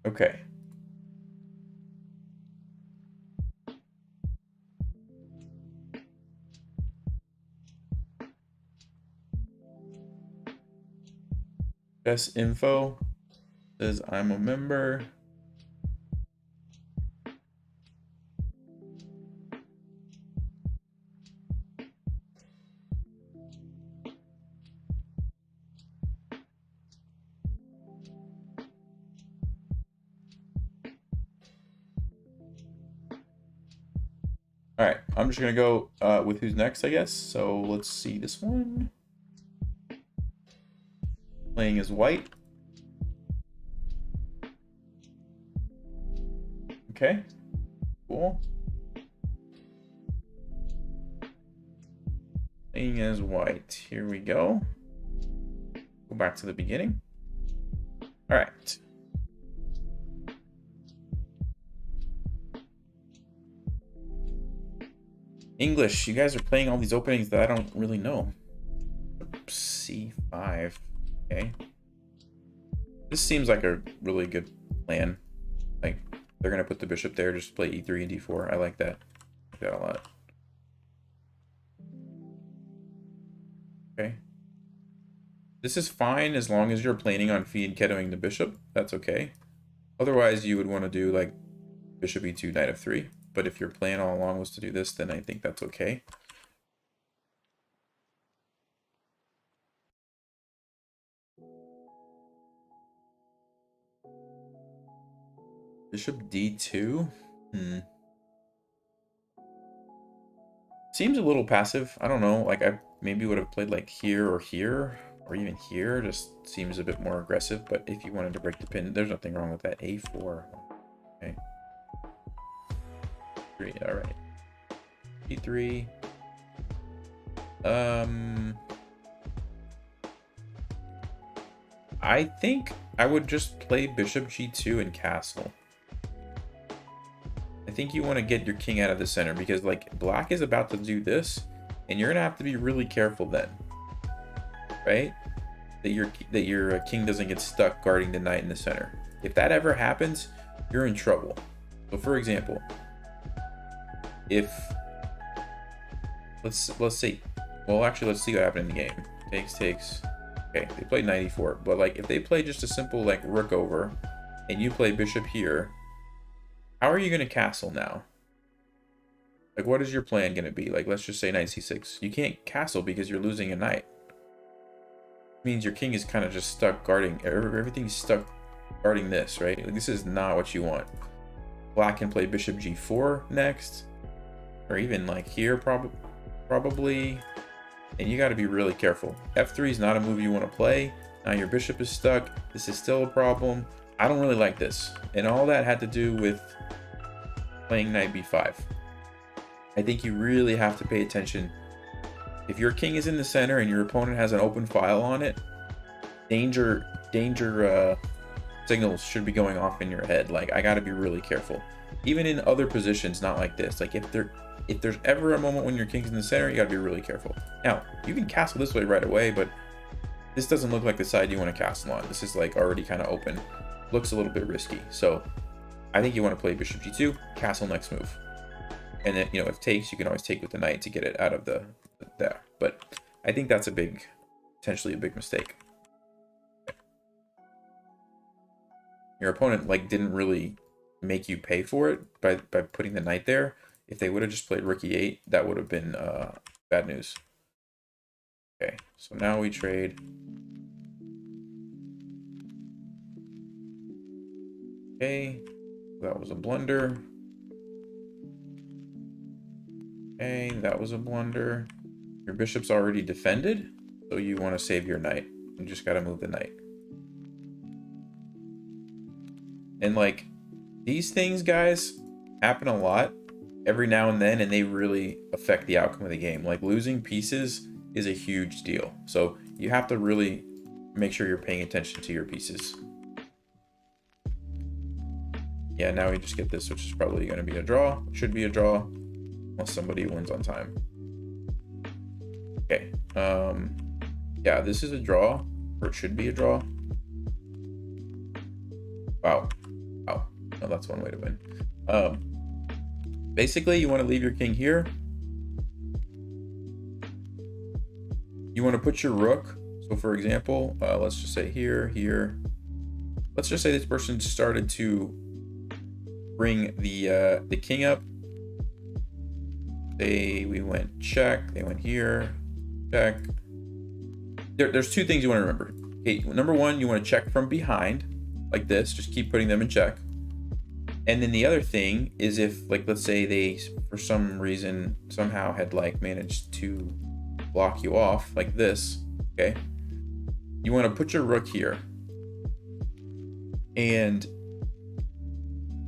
Okay. Best info says I'm a member. All right, I'm just gonna go with who's next, I guess. So let's see this one. Playing as white. Okay, cool. Playing as white. Here we go. Go back to the beginning. All right. English, you guys are playing all these openings that I don't really know. C5. Okay. This seems like a really good plan. Like, they're going to put the bishop there, just play e3 and d4. I like that. I like that a lot. Okay. This is fine as long as you're planning on feed ketoing the bishop. That's okay. Otherwise, you would want to do, like, bishop e2, knight f3. But if your plan all along was to do this, then I think that's okay. Bishop d2. Seems a little passive. I don't know. Like I maybe would have played like here or even here. Just seems a bit more aggressive. But if you wanted to break the pin, there's nothing wrong with that. A4. Okay. 3. All right. E3. I think I would just play bishop g2 and castle. I think you want to get your king out of the center because like black is about to do this and you're gonna have to be really careful then, right? That your king doesn't get stuck guarding the knight in the center. If that ever happens, you're in trouble. So for example, if let's see, well actually let's see what happened in the game. Takes. Okay, they played 94, but like if they play just a simple like rook over and you play bishop here, how are you going to castle now? Like what is your plan going to be? Like let's just say knight c6. You can't castle because you're losing a knight. It means your king is kind of just stuck guarding, everything's stuck guarding this, right? Like, this is not what you want. Black can play bishop g4 next, or even like here probably. And you got to be really careful. F3 is not a move you want to play. Now your bishop is stuck. This is still a problem. I don't really like this. And all that had to do with playing knight b5. I think you really have to pay attention. If your king is in the center and your opponent has an open file on it, danger signals should be going off in your head. Like I got to be really careful. Even in other positions, not like this. Like if there's ever a moment when your king's in the center, you got to be really careful. Now, you can castle this way right away, but this doesn't look like the side you want to castle on. This is like already kind of open. Looks a little bit risky. So I think you want to play bishop g2, castle next move. And then, you know, if takes, you can always take with the knight to get it out of there. But I think that's potentially a big mistake. Your opponent like didn't really make you pay for it by putting the knight there. If they would have just played rook e8, that would have been bad news. Okay, so now we trade. Okay, that was a blunder. Okay, that was a blunder. Your bishop's already defended, so you want to save your knight. You just got to move the knight. And like, these things, guys, happen a lot every now and then, and they really affect the outcome of the game. Like losing pieces is a huge deal. So you have to really make sure you're paying attention to your pieces. Yeah, now we just get this, which is probably going to be a draw. Should be a draw, unless somebody wins on time. Okay. Yeah, this is a draw, or it should be a draw. Wow. Wow. No, that's one way to win. Basically, you want to leave your king here. You want to put your rook. So for example, let's just say here. Let's just say this person started to bring the king up. We went check. They went here, check. There's two things you want to remember. Okay, number one, you want to check from behind, like this. Just keep putting them in check. And then the other thing is if, like, let's say they, for some reason, somehow had, like, managed to block you off, like this, okay? You want to put your rook here. And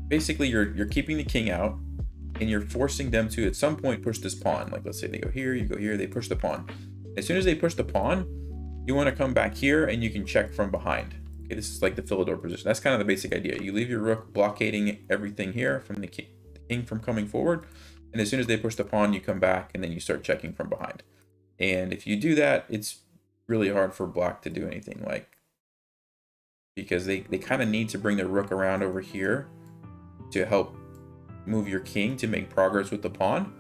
basically, you're keeping the king out, and you're forcing them to, at some point, push this pawn. Like, let's say they go here, you go here, they push the pawn. As soon as they push the pawn, you want to come back here, and you can check from behind. Okay, this is like the Philidor position. That's kind of the basic idea. You leave your rook blockading everything here from the king from coming forward. And as soon as they push the pawn, you come back and then you start checking from behind. And if you do that, it's really hard for black to do anything, like, because they kind of need to bring their rook around over here to help move your king to make progress with the pawn.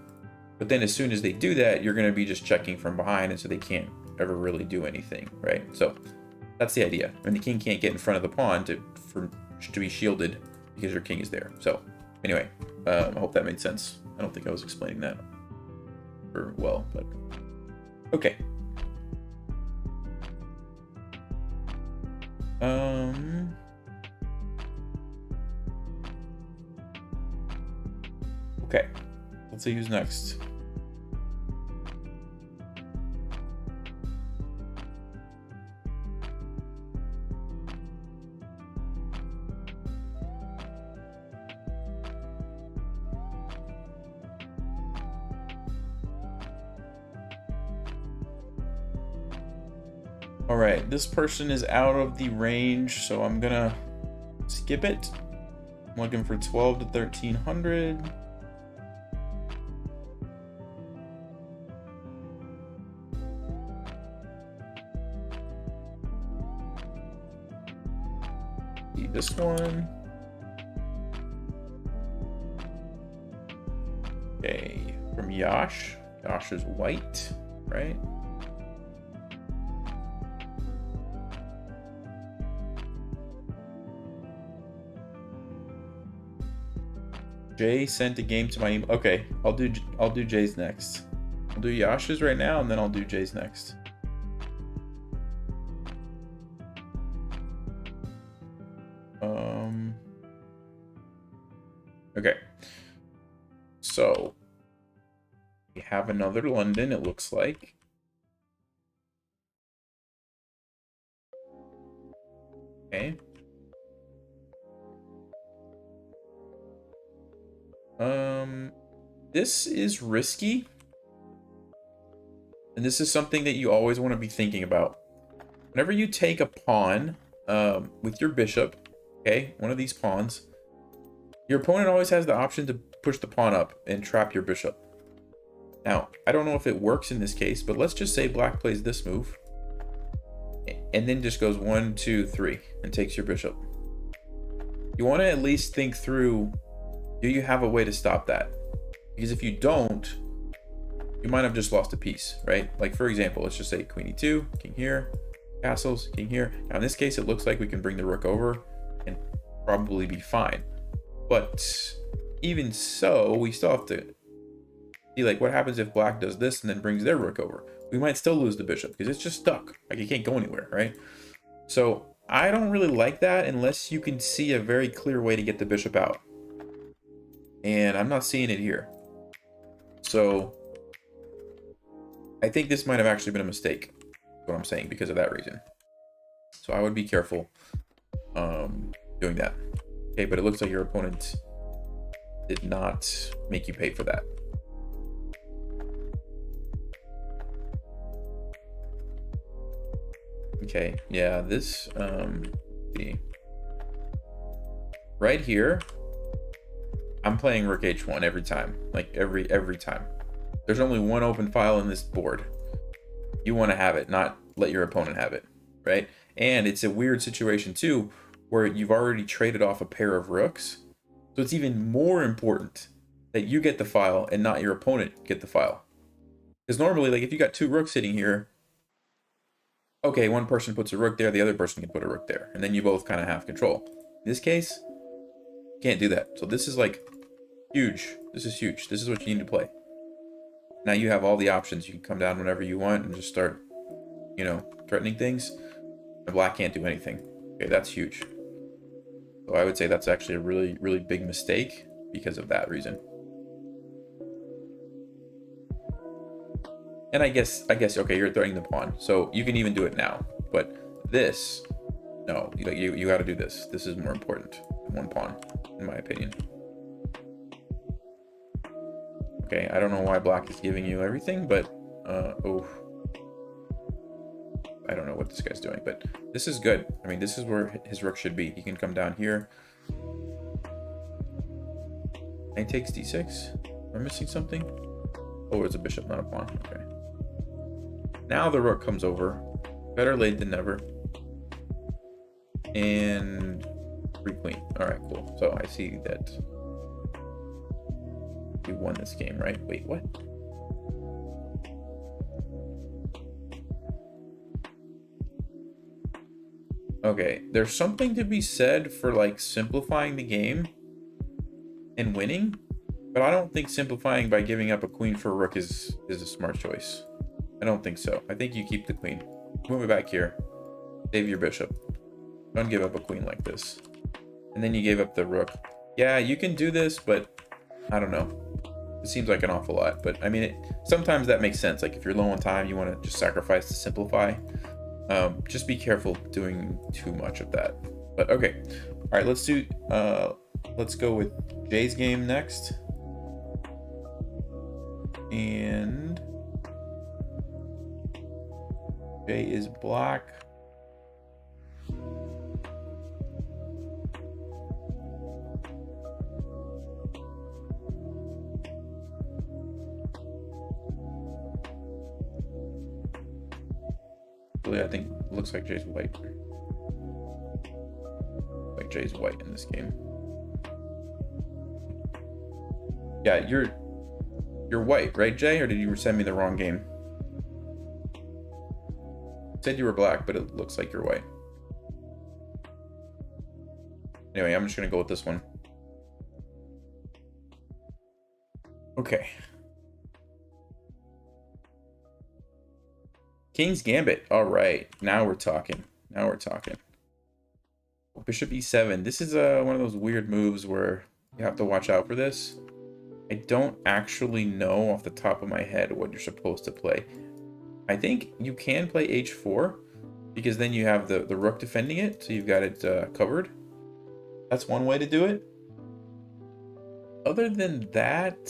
But then as soon as they do that, you're going to be just checking from behind, and so they can't ever really do anything, right? So that's the idea. And the king can't get in front of the pawn to be shielded because your king is there. So anyway, I hope that made sense. I don't think I was explaining that very well, but okay. Let's see who's next. All right, this person is out of the range, so I'm gonna skip it. I'm looking for 12 to 1300. See this one. Okay, from Yash. Yash is white, right? Jay sent a game to my email. Okay, I'll do Jay's next. I'll do Yash's right now, and then I'll do Jay's next. Okay. So we have another London, it looks like. Okay. This is risky. And this is something that you always want to be thinking about. Whenever you take a pawn with your bishop, okay, one of these pawns, your opponent always has the option to push the pawn up and trap your bishop. Now, I don't know if it works in this case, but let's just say black plays this move and then just goes 1, 2, 3 and takes your bishop. You want to at least think through, do you have a way to stop that? Because if you don't, you might have just lost a piece, right? Like, for example, let's just say queen e2, king here, castles, king here. Now, in this case, it looks like we can bring the rook over and probably be fine. But even so, we still have to see, like, what happens if black does this and then brings their rook over? We might still lose the bishop because it's just stuck. Like, it can't go anywhere, right? So I don't really like that unless you can see a very clear way to get the bishop out. And I'm not seeing it here. So I think this might have actually been a mistake, is what I'm saying, because of that reason. So I would be careful doing that. Okay, but it looks like your opponent did not make you pay for that. Okay, yeah, this right here, I'm playing rook h1 every time, like every time. There's only one open file in this board. You want to have it, not let your opponent have it, right? And it's a weird situation too, where you've already traded off a pair of rooks. So it's even more important that you get the file and not your opponent get the file. Because normally, like, if you got two rooks sitting here, okay, one person puts a rook there, the other person can put a rook there, and then you both kind of have control. In this case, you can't do that. So this is like huge. This is huge. This is what you need to play. Now you have all the options. You can come down whenever you want and just start, you know, threatening things. And black can't do anything. Okay, that's huge. So I would say that's actually a really, really big mistake because of that reason. And I guess, okay, you're threatening the pawn, so you can even do it now. But this, no, you got to do this. This is more important than one pawn, in my opinion. Okay, I don't know why black is giving you everything, but oh, I don't know what this guy's doing, but this is good. I mean, this is where his rook should be. He can come down here. Knight takes d6. Am I missing something? Oh, it's a bishop, not a pawn. Okay. Now the rook comes over. Better late than never. And free queen. All right, cool. So I see that you won this game, right? Wait, what? Okay, there's something to be said for, like, simplifying the game and winning, but I don't think simplifying by giving up a queen for a rook is a smart choice. I don't think so. I think you keep the queen. Move it back here. Save your bishop. Don't give up a queen like this. And then you gave up the rook. Yeah, you can do this, but I don't know. It seems like an awful lot, but I mean, sometimes that makes sense. Like if you're low on time, you want to just sacrifice to simplify. Just be careful doing too much of that. But okay, all right. Let's go with Jay's game next, and Jay is black. I think it looks like Jay's white. Like Jay's white in this game. Yeah, you're white, right, Jay? Or did you send me the wrong game? You said you were black, but it looks like you're white. Anyway, I'm just gonna go with this one. Okay. King's Gambit. All right, now we're talking. Now we're talking. Bishop e7. This is one of those weird moves where you have to watch out for this. I don't actually know off the top of my head what you're supposed to play. I think you can play h4 because then you have the rook defending it, so you've got it covered. That's one way to do it. Other than that,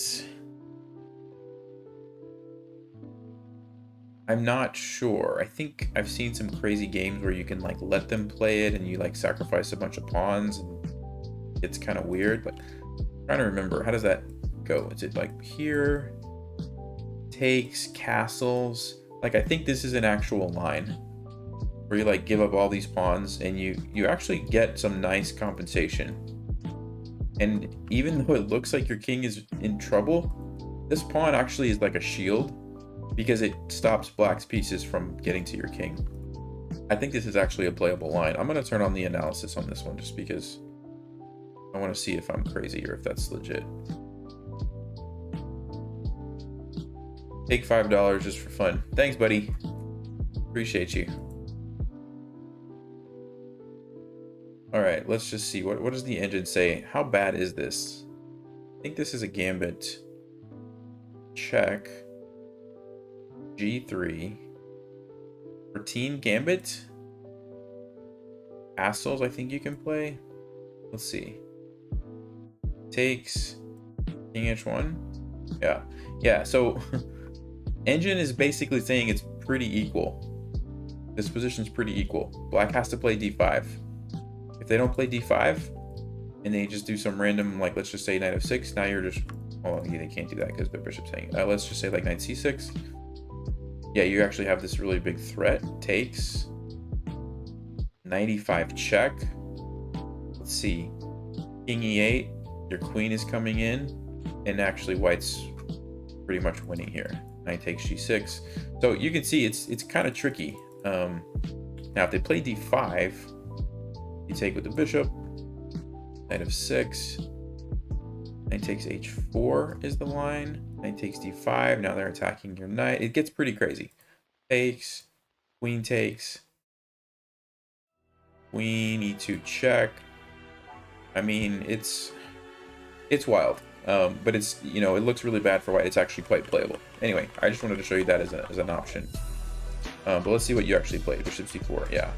I'm not sure. I think I've seen some crazy games where you can like let them play it and you like sacrifice a bunch of pawns, and it's kind of weird, but I'm trying to remember, how does that go? Is it like here, takes, castles? Like I think this is an actual line where you like give up all these pawns and you actually get some nice compensation. And even though it looks like your king is in trouble, this pawn actually is like a shield, because it stops black's pieces from getting to your king. I think this is actually a playable line. I'm going to turn on the analysis on this one just because I want to see if I'm crazy or if that's legit. Take $5 just for fun. Thanks, buddy. Appreciate you. All right, let's just see. What does the engine say? How bad is this? I think this is a gambit. Check. G3, 14 gambit, castles. I think you can play. Let's see. Takes, king h1. Yeah. So engine is basically saying it's pretty equal. This position's pretty equal. Black has to play d5. If they don't play d5 and they just do some random, like let's just say knight f6, now you're just, oh, they can't do that because the bishop's hanging. Let's just say like knight c6. Yeah, you actually have this really big threat. Takes. 95 check. Let's see. King e8. Your queen is coming in. And actually white's pretty much winning here. Knight takes g6. So you can see it's kind of tricky. Now if they play d5, you take with the bishop. Knight f6. Knight takes h4 is the line. Knight takes d5. Now they're attacking your knight. It gets pretty crazy. Takes. Queen takes. Queen e2 check. I mean, it's wild. But it's, you know, it looks really bad for white. It's actually quite playable. Anyway, I just wanted to show you that as an option. But let's see what you actually played. Bishop c4. Yeah.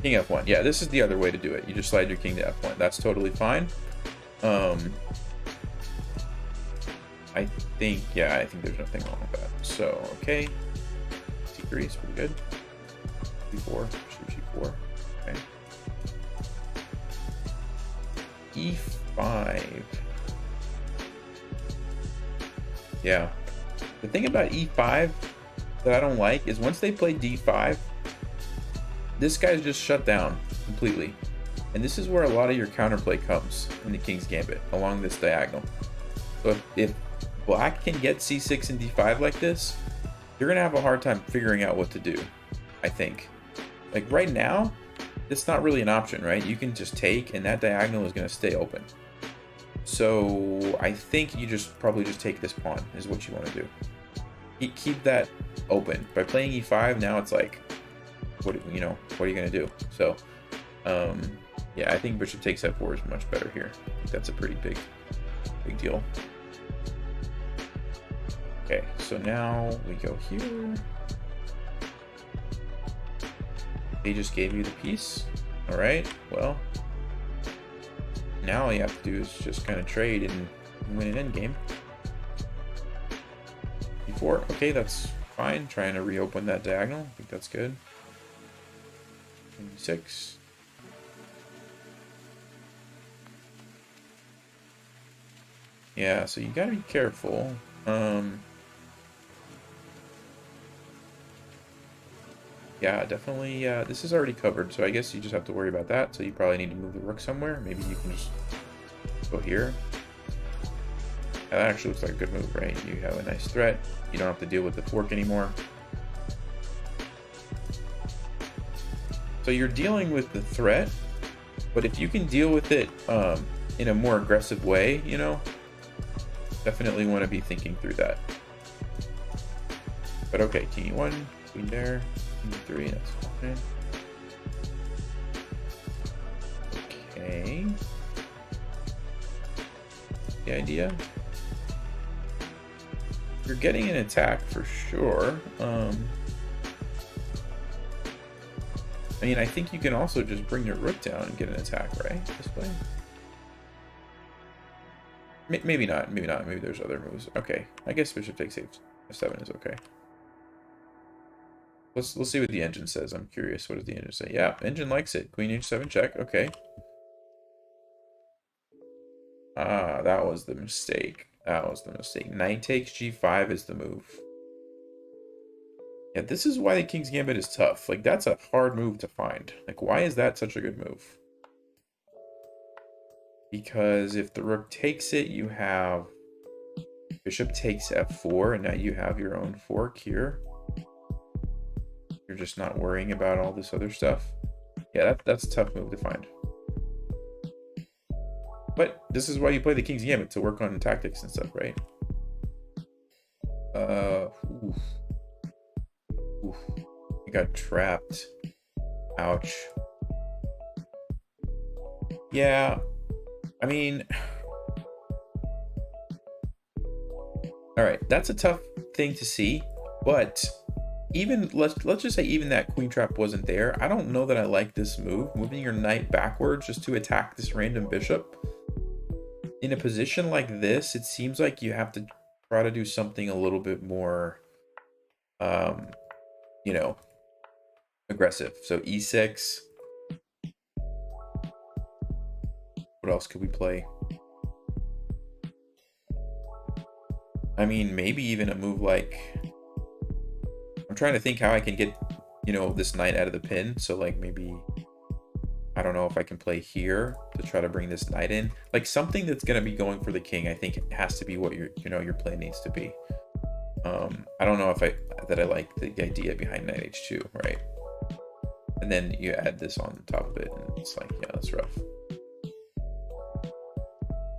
King f1. Yeah, this is the other way to do it. You just slide your king to f1. That's totally fine. I think there's nothing wrong with that. So, okay. c3 is pretty good. c4, c4. Okay. e5. Yeah. The thing about e5 that I don't like is once they play d5, this guy's just shut down completely. And this is where a lot of your counterplay comes in the King's Gambit, along this diagonal. So if black can get c6 and d5 like this, you're going to have a hard time figuring out what to do, I think. Like right now, it's not really an option, right? You can just take, and that diagonal is going to stay open. So I think you probably just take this pawn is what you want to do. Keep that open. By playing e5, now it's like, what are you going to do? So, yeah, I think bishop takes f4 is much better here. I think that's a pretty big Big deal. Okay, so now we go here. They just gave you the piece. All right, well, now all you have to do is just kind of trade and win an endgame. Before, okay, that's fine. Trying to reopen that diagonal. I think that's good. 6. Yeah, so you gotta be careful. Yeah, definitely. This is already covered, so I guess you just have to worry about that. So you probably need to move the rook somewhere. Maybe you can just go here. Yeah, that actually looks like a good move, right? You have a nice threat. You don't have to deal with the fork anymore. So you're dealing with the threat, but if you can deal with it in a more aggressive way, you know, definitely want to be thinking through that. But okay, king e1, queen there, king e3, that's fine. Okay. The idea? You're getting an attack for sure. I mean, I think you can also just bring your rook down and get an attack, right? This way? Maybe not. Maybe not. Maybe there's other moves. Okay. I guess bishop takes f7 is okay. Let's see what the engine says. I'm curious. What does the engine say? Yeah, engine likes it. Queen h7 check. Okay. Ah, that was the mistake. That was the mistake. Knight takes g5 is the move. Yeah, this is why the King's Gambit is tough. Like, that's a hard move to find. Like, why is that such a good move? Because if the rook takes it, you have bishop takes f4, and now you have your own fork here. You're just not worrying about all this other stuff. Yeah, that's a tough move to find. But this is why you play the King's Gambit, to work on tactics and stuff, right? Oof. Oof. You got trapped. Ouch. Yeah, I mean, all right, that's a tough thing to see, but even let's just say even that queen trap wasn't there. I don't know that I like this move, moving your knight backwards just to attack this random bishop. In a position like this, it seems like you have to try to do something a little bit more, you know, aggressive. So e6. What else could we play? I mean, maybe even a move like... I'm trying to think how I can get, you know, this knight out of the pin. So, like, maybe... I don't know if I can play here to try to bring this knight in. Like, something that's going to be going for the king, I think it has to be what your, you know, your play needs to be. I don't know if I like the idea behind knight h2, right? And then you add this on top of it, and it's like, yeah, that's rough.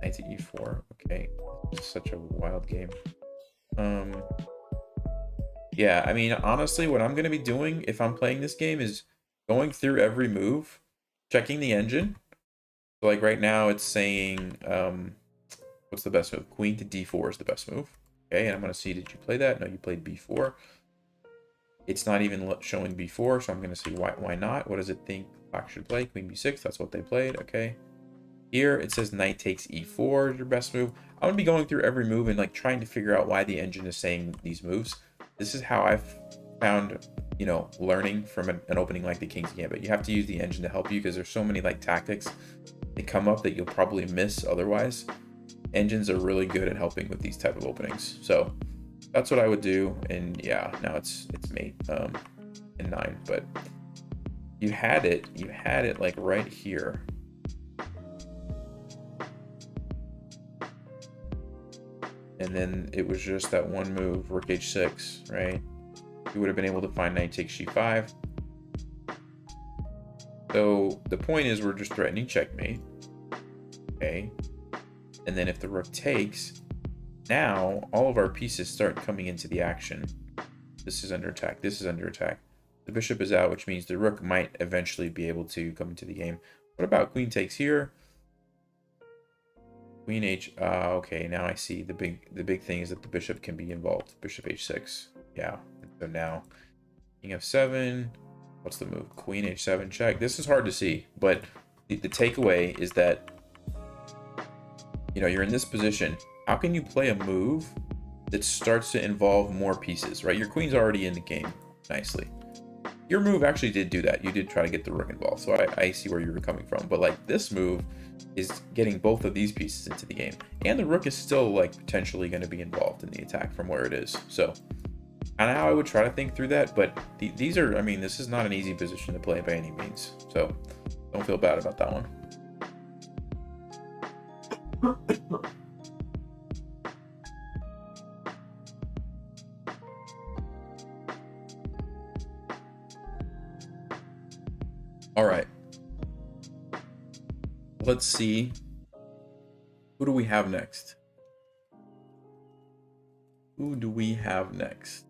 Knight to e4. Okay, it's such a wild game. Yeah, I mean, honestly, what I'm going to be doing if I'm playing this game is going through every move, checking the engine. So, like, right now it's saying, what's the best move? Queen to d4 is the best move. Okay, and I'm going to see, did you play that? No, you played b4. It's not even showing b4, so I'm going to see why not. What does it think black should play? Queen b6, that's what they played. Okay. Here it says knight takes e4 is your best move. I'm going to be going through every move and like trying to figure out why the engine is saying these moves. This is how I've found, you know, learning from an opening like the King's Gambit. You have to use the engine to help you because there's so many like tactics that come up that you'll probably miss otherwise. Engines are really good at helping with these type of openings. So that's what I would do. And yeah, now it's mate in 9, but you had it like right here. And then it was just that one move, rook h6, right? You would have been able to find knight takes g5. So the point is we're just threatening checkmate. Okay. And then if the rook takes, now all of our pieces start coming into the action. This is under attack. This is under attack. The bishop is out, which means the rook might eventually be able to come into the game. What about queen takes here? Queen H. Okay, now I see the big thing is that the bishop can be involved. Bishop H6. Yeah. So now King F7. What's the move? Queen H7 check. This is hard to see, but the takeaway is that, you know, you're in this position. How can you play a move that starts to involve more pieces, right? Your queen's already in the game nicely. Your move actually did do that. You did try to get the rook involved, so I see where you were coming from. But like this move is getting both of these pieces into the game, and the rook is still like potentially going to be involved in the attack from where it is. So kind of how I would try to think through that. But these are, I mean, this is not an easy position to play by any means. So don't feel bad about that one. All right. Let's see. Who do we have next? Who do we have next?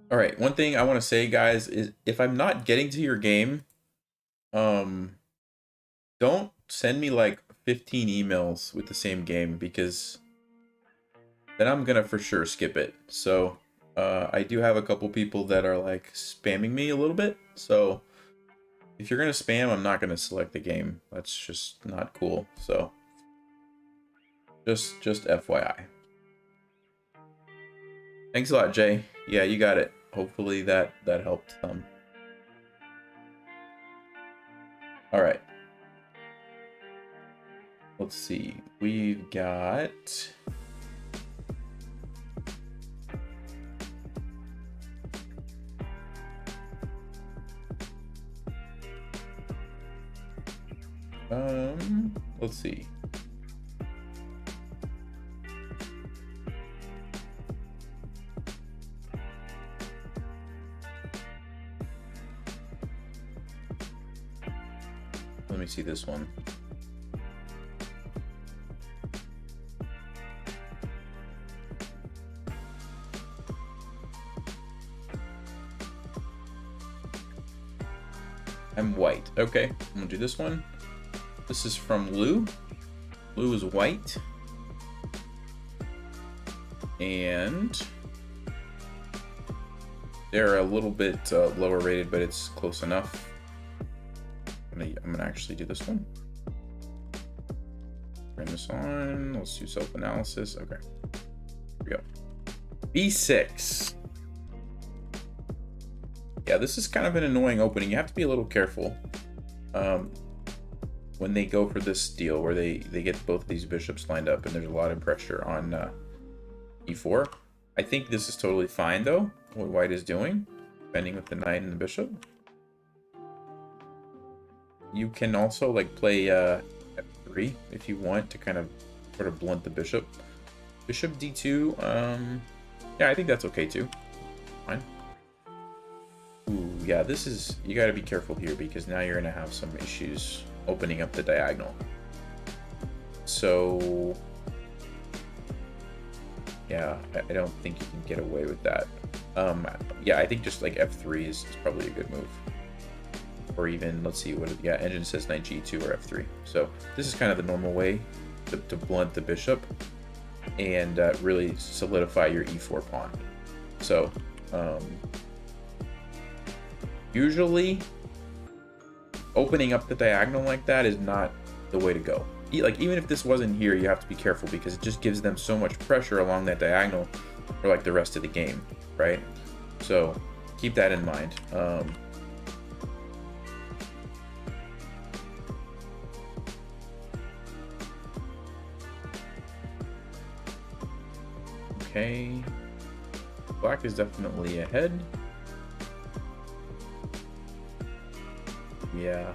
All right. One thing I want to say, guys, is if I'm not getting to your game, don't send me like 15 emails with the same game, because then I'm gonna for sure skip it. So I do have a couple people that are like spamming me a little bit. So if you're gonna spam, I'm not gonna select the game. That's just not cool. So just FYI. Thanks a lot, Jay. Yeah, you got it. Hopefully that helped. All right. Let's see. We've got let's see. Let me see this one. I'm white. Okay, I'm gonna do this one. This is from Lou. Lou is white. And they're a little bit lower rated, but it's close enough. I'm gonna actually do this one. Turn this on. Let's do self-analysis. Okay. Here we go. B6. Yeah, this is kind of an annoying opening. You have to be a little careful when they go for this deal where they get both of these bishops lined up, and there's a lot of pressure on e4. I think this is totally fine, though, what white is doing, defending with the knight and the bishop. You can also like play f3 if you want to kind of sort of blunt the bishop. Bishop d2, yeah, I think that's okay too. Fine. Ooh, yeah, this is, you got to be careful here because now you're going to have some issues opening up the diagonal. So, yeah, I don't think you can get away with that. Yeah, I think just like f3 is probably a good move. Or even, let's see, what, yeah, engine says knight g2 or f3. So this is kind of the normal way to blunt the bishop and really solidify your e4 pawn. So, usually, opening up the diagonal like that is not the way to go. Like, even if this wasn't here, you have to be careful because it just gives them so much pressure along that diagonal for like the rest of the game, right? So keep that in mind. Okay, black is definitely ahead. Yeah.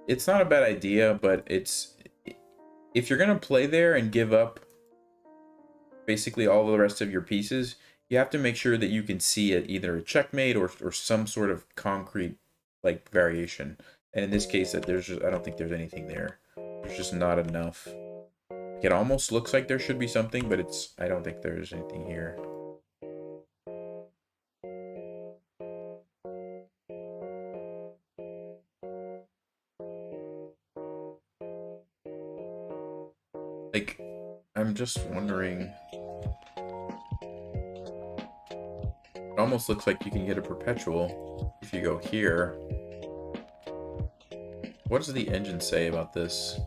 It's not a bad idea, but it's, if you're gonna play there and give up basically all the rest of your pieces, You have to make sure that you can see it, either a checkmate or some sort of concrete like variation. And in this case, that there's just, I don't think there's anything there. There's just not enough. It almost looks like there should be something, but I don't think there's anything here. Like, I'm just wondering. It almost looks like you can get a perpetual if you go here. What does the engine say about this?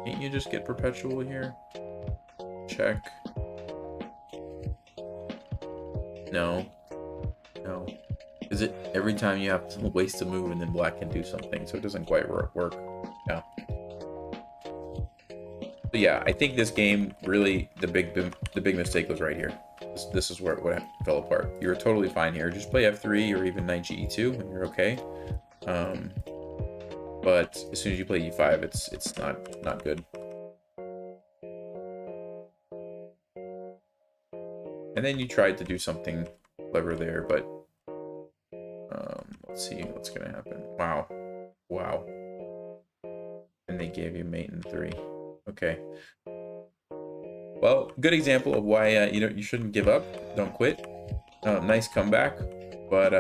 Can't you just get perpetual here? Check. No. No. Is it every time you have to waste a move and then black can do something, so it doesn't quite work. Yeah. But yeah, I think this game really, the big mistake was right here. This is where what fell apart. You were totally fine here. Just play f3 or even knight ge2 and you're okay. But as soon as you play e5, it's not good. And then you tried to do something clever there, but let's see what's gonna happen. Wow. And they gave you mate in 3. Okay. Well, good example of why you shouldn't give up. Don't quit. Nice comeback, but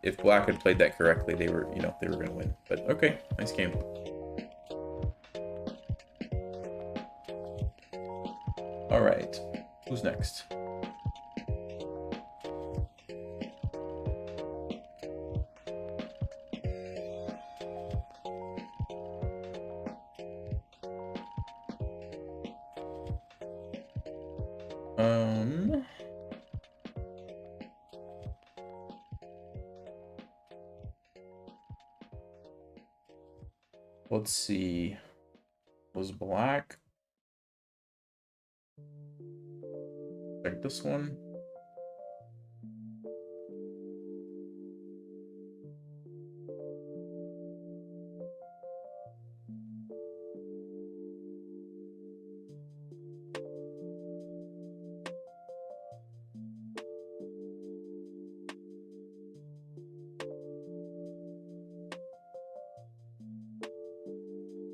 if black had played that correctly, they were gonna win. But okay, nice game. All right, who's next? Let's see. Was black? Like this one?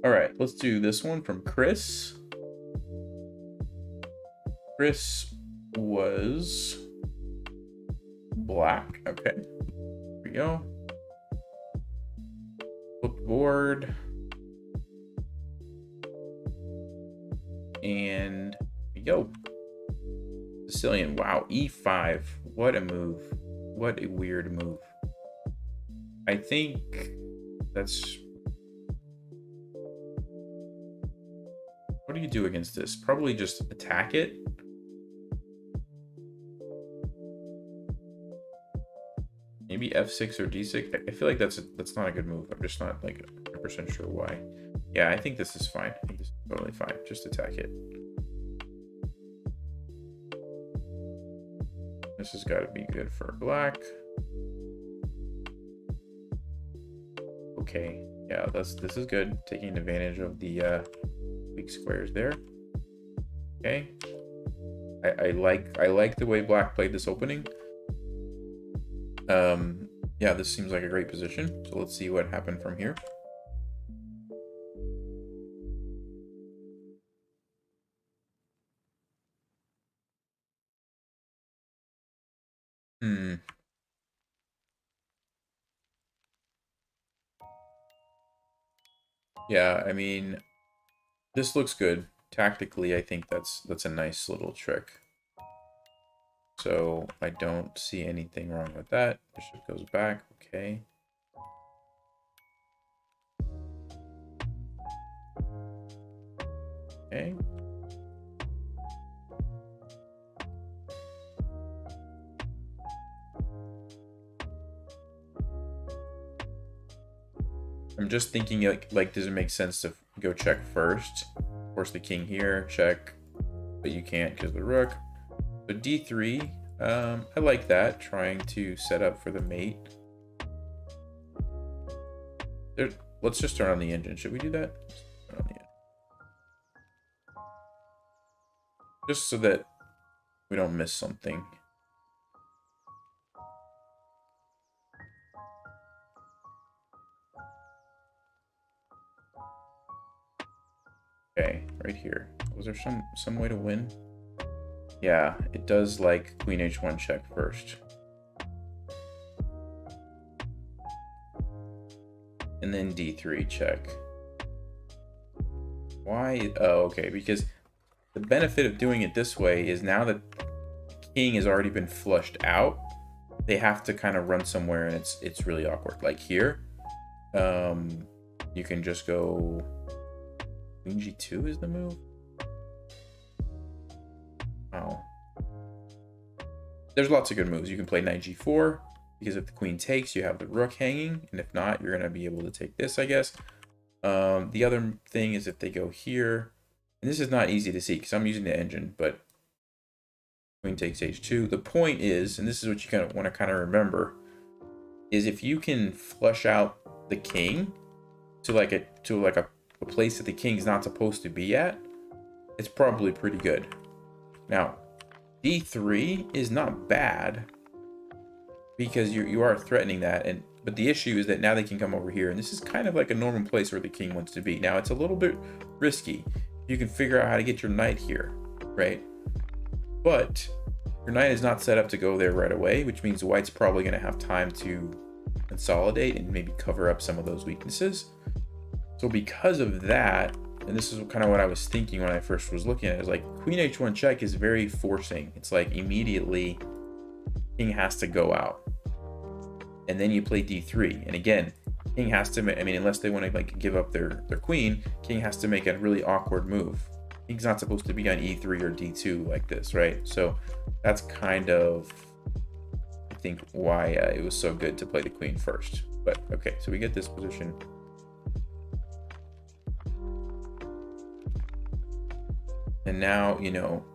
All right, let's do this one from Chris. Chris was black. Okay, here we go. Flip board. And here we go. Sicilian. Wow, e5. What a move. What a weird move. I think that's... What do you do against this? Probably just attack it. Maybe f6 or d6. I feel like that's not a good move. I'm just not like 100% sure why. Yeah, I think this is fine. I think this is totally fine. Just attack it. This has got to be good for black. Okay, yeah, this is good. Taking advantage of the weak squares there. Okay, I like the way black played this opening. Yeah, this seems like a great position. So let's see what happened from here. Yeah, I mean, this looks good. Tactically, I think that's a nice little trick. So I don't see anything wrong with that. Bishop goes back. Okay. Okay. I'm just thinking like does it make sense to go check first? Force the king here, check, but you can't because of the rook. So d3, I like that, trying to set up for the mate. Let's just turn on the engine. Should we do that? Turn on the engine. Just so that we don't miss something. Okay, right here. Was there some way to win? Yeah, it does like queen h1 check first. And then d3 check. Why? Oh, okay, because the benefit of doing it this way is now that the king has already been flushed out, they have to kind of run somewhere, and it's really awkward. Like here, you can just go queen g2 is the move. Oh, there's lots of good moves. You can play knight g4 because if the queen takes, you have the rook hanging, and if not, you're gonna be able to take this, I guess. The other thing is if they go here, and this is not easy to see because I'm using the engine, but queen takes h2. The point is, and this is what you kind of want to kind of remember, is if you can flush out the king to like a place that the king's not supposed to be at, it's probably pretty good. Now, d3 is not bad because you are threatening that, but the issue is that now they can come over here, and this is kind of like a normal place where the king wants to be. Now it's a little bit risky. You can figure out how to get your knight here, right? But your knight is not set up to go there right away, which means white's probably going to have time to consolidate and maybe cover up some of those weaknesses. So because of that, and this is kind of what I was thinking when I first was looking at it, is like queen h1 check is very forcing. It's like immediately king has to go out, and then you play d3, and again, king has to, I mean, unless they want to like give up their queen, king has to make a really awkward move. King's not supposed to be on e3 or d2 like this, right? So that's kind of, I think, why it was so good to play the queen first. But okay, so we get this position. And now, you know,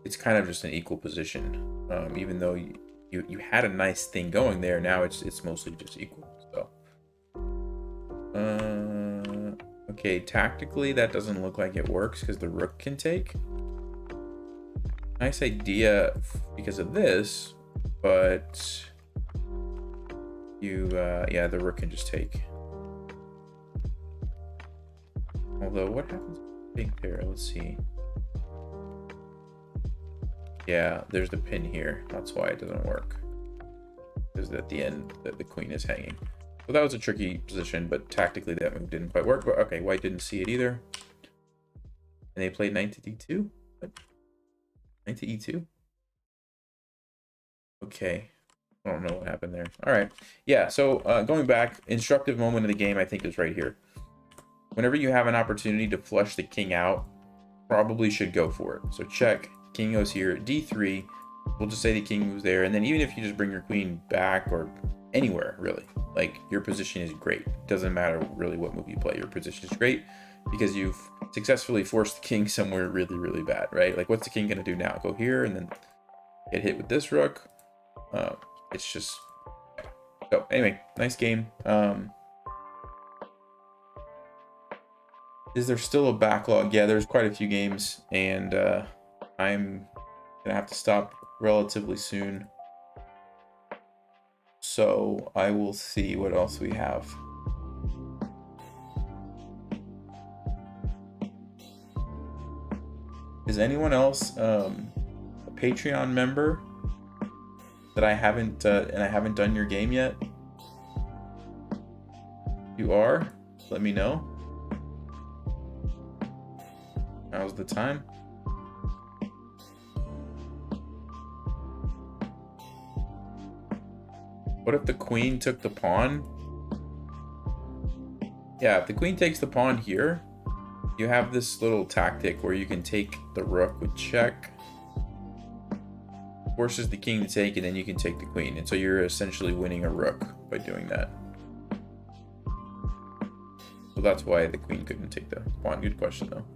it's kind of just an equal position. Even though you had a nice thing going there, now it's mostly just equal. So, okay, tactically that doesn't look like it works because the rook can take. Nice idea because of this, but yeah, the rook can just take. Although, what happens if I take there? Let's see. Yeah, there's the pin here. That's why it doesn't work. Because at the end, the queen is hanging. So that was a tricky position, but tactically that move didn't quite work. But okay, white didn't see it either. And they played knight to d2? What? Knight to e2? Okay. I don't know what happened there. All right. Yeah, so going back, instructive moment of the game, I think, is right here. Whenever you have an opportunity to flush the king out, probably should go for it. So check. King goes here, d3. We'll just say the king moves there, and then even if you just bring your queen back or anywhere, really, like, your position is great. It doesn't matter really what move you play. Your position is great because you've successfully forced the king somewhere really, really bad, right? Like, what's the king gonna do now? Go here and then get hit with this rook. It's just, so anyway, nice game. Is there still a backlog? Yeah, there's quite a few games, and I'm gonna have to stop relatively soon. So I will see what else we have. Is anyone else a Patreon member that I haven't and I haven't done your game yet? You are? Let me know. Now's the time. What if the queen took the pawn? Yeah, if the queen takes the pawn here, you have this little tactic where you can take the rook with check, forces the king to take, and then you can take the queen. And so you're essentially winning a rook by doing that. So that's why the queen couldn't take the pawn. Good question, though.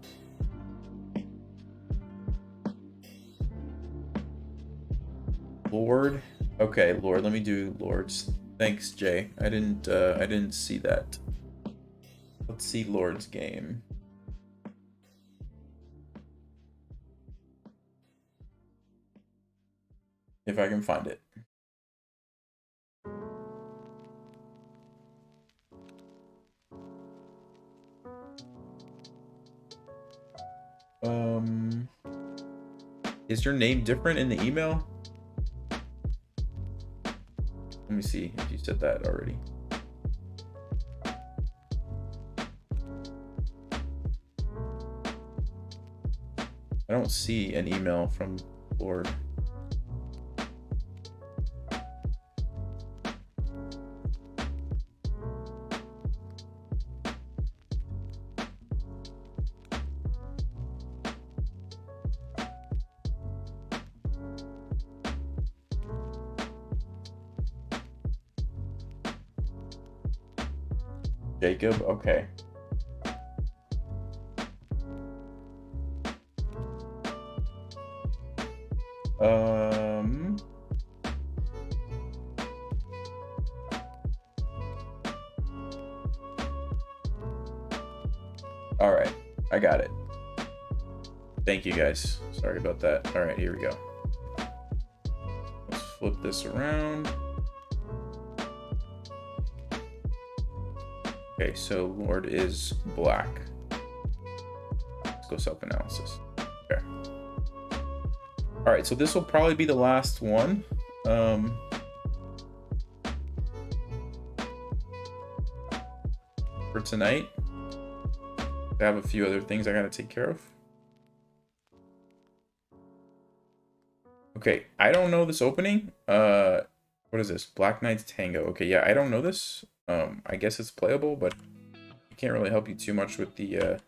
Lord. Okay, Lord. Let me do Lords. Thanks, Jay. I didn't see that. Let's see Lord's game. If I can find it. Is your name different in the email? Let me see if you said that already. I don't see an email from Lord. Jacob, okay. All right, I got it. Thank you guys. Sorry about that. All right, here we go. Let's flip this around. Okay, so Lord is black. Let's go self-analysis. Okay. All right, so this will probably be the last one. For tonight. I have a few other things I gotta take care of. Okay, I don't know this opening. What is this? Black Knight's Tango. Okay, yeah, I don't know this. I guess it's playable, but it can't really help you too much with the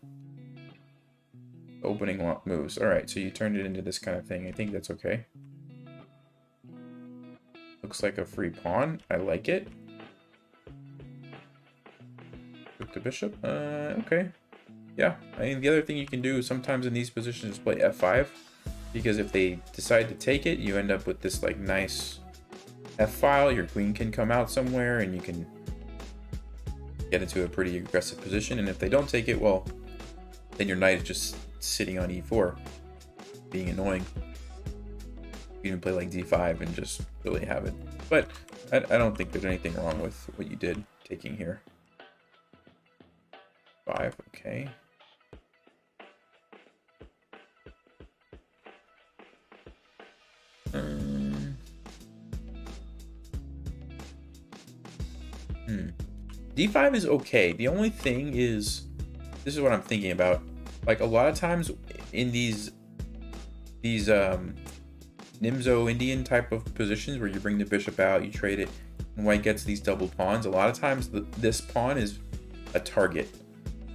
opening moves. All right, so you turned it into this kind of thing. I think that's okay. Looks like a free pawn. I like it. Took the bishop. Okay. Yeah, I mean, the other thing you can do sometimes in these positions is play f5, because if they decide to take it, you end up with this like nice f file. Your queen can come out somewhere and you can get into a pretty aggressive position. And if they don't take it, well, then your knight is just sitting on e4, being annoying. You can even play like d5 and just really have it. But I don't think there's anything wrong with what you did taking here. 5, okay. D5 is okay. The only thing is, this is what I'm thinking about. Like a lot of times in these Nimzo Indian type of positions where you bring the bishop out, you trade it, and white gets these double pawns. A lot of times this pawn is a target.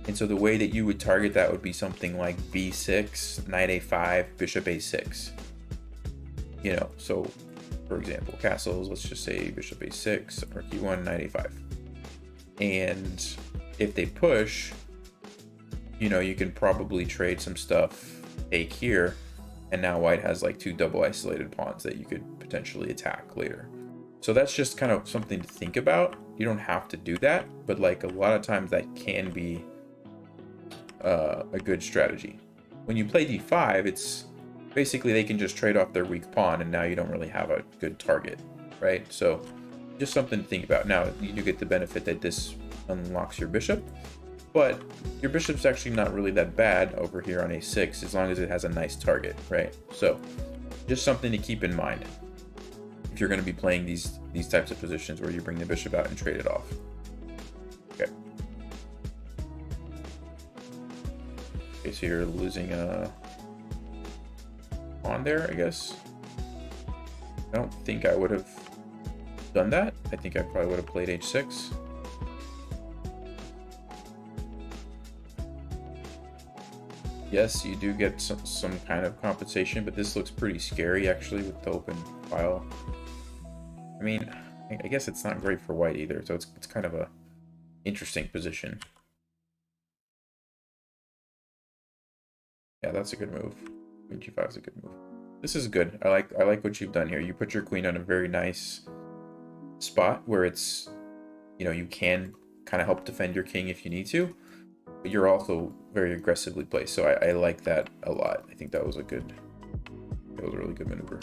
And so the way that you would target that would be something like b6, knight a5, bishop a6. You know, so for example, castles, let's just say bishop a6, or e1, knight a5. And if they push, you know, you can probably trade some stuff, take here, and now white has like two double isolated pawns that you could potentially attack later. So that's just kind of something to think about. You don't have to do that, but like a lot of times that can be a good strategy. When you play d5, it's basically they can just trade off their weak pawn, and now you don't really have a good target, right? So just something to think about. Now you do get the benefit that this unlocks your bishop, but your bishop's actually not really that bad over here on a6 as long as it has a nice target, right? So just something to keep in mind if you're going to be playing these types of positions where you bring the bishop out and trade it off. Okay. Okay, so you're losing a pawn there, I guess. I don't think I would have done that. I think I probably would have played h6. Yes, you do get some kind of compensation, but this looks pretty scary actually with the open file. I mean, I guess it's not great for white either, so it's kind of a interesting position. Yeah, that's a good move. Queen g5 is a good move. This is good. I like what you've done here. You put your queen on a very nice spot where it's, you know, you can kind of help defend your king if you need to, but you're also very aggressively placed. So I like that a lot. I think that was a really good maneuver.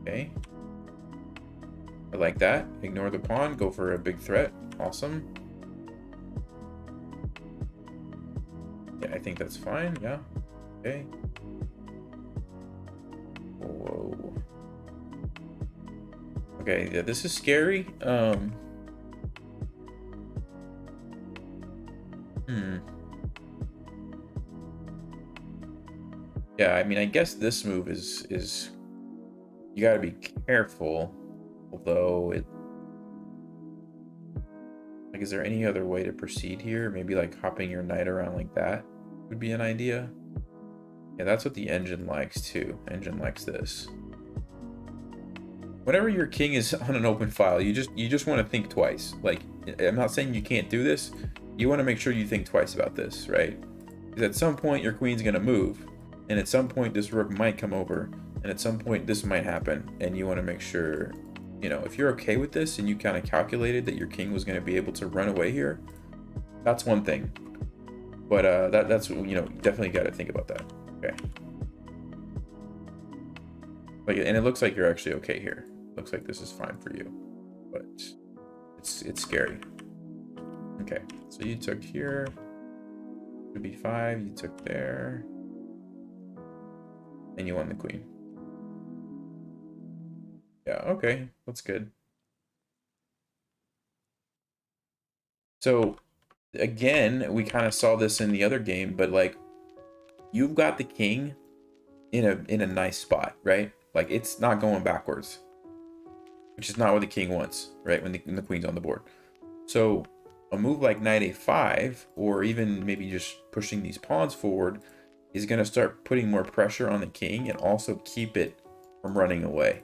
Okay. I like that. Ignore the pawn, go for a big threat. Awesome. Yeah, I think that's fine. Yeah. Okay. Whoa. Okay, yeah, this is scary. Yeah, I mean, I guess this move is you got to be careful. Although it, like, is there any other way to proceed here? Maybe like hopping your knight around like that would be an idea. Yeah, that's what the engine likes too. Engine likes this. Whenever your king is on an open file, you just want to think twice. Like, I'm not saying you can't do this. You want to make sure you think twice about this, right? Because at some point your queen's gonna move, and at some point this rook might come over, and at some point this might happen, and you want to make sure, you know, if you're okay with this and you kind of calculated that your king was going to be able to run away here, that's one thing. But that's, you know, definitely got to think about that. Okay. Like, and it looks like you're actually okay here. Looks like this is fine for you, but it's scary. Okay, so you took here. Could be 5. You took there, and you won the queen. Yeah, okay, that's good. So again, we kind of saw this in the other game, but like, you've got the king in a nice spot, right? Like, it's not going backwards, which is not what the king wants, right? When the queen's on the board. So a move like knight a5, or even maybe just pushing these pawns forward, is going to start putting more pressure on the king and also keep it from running away.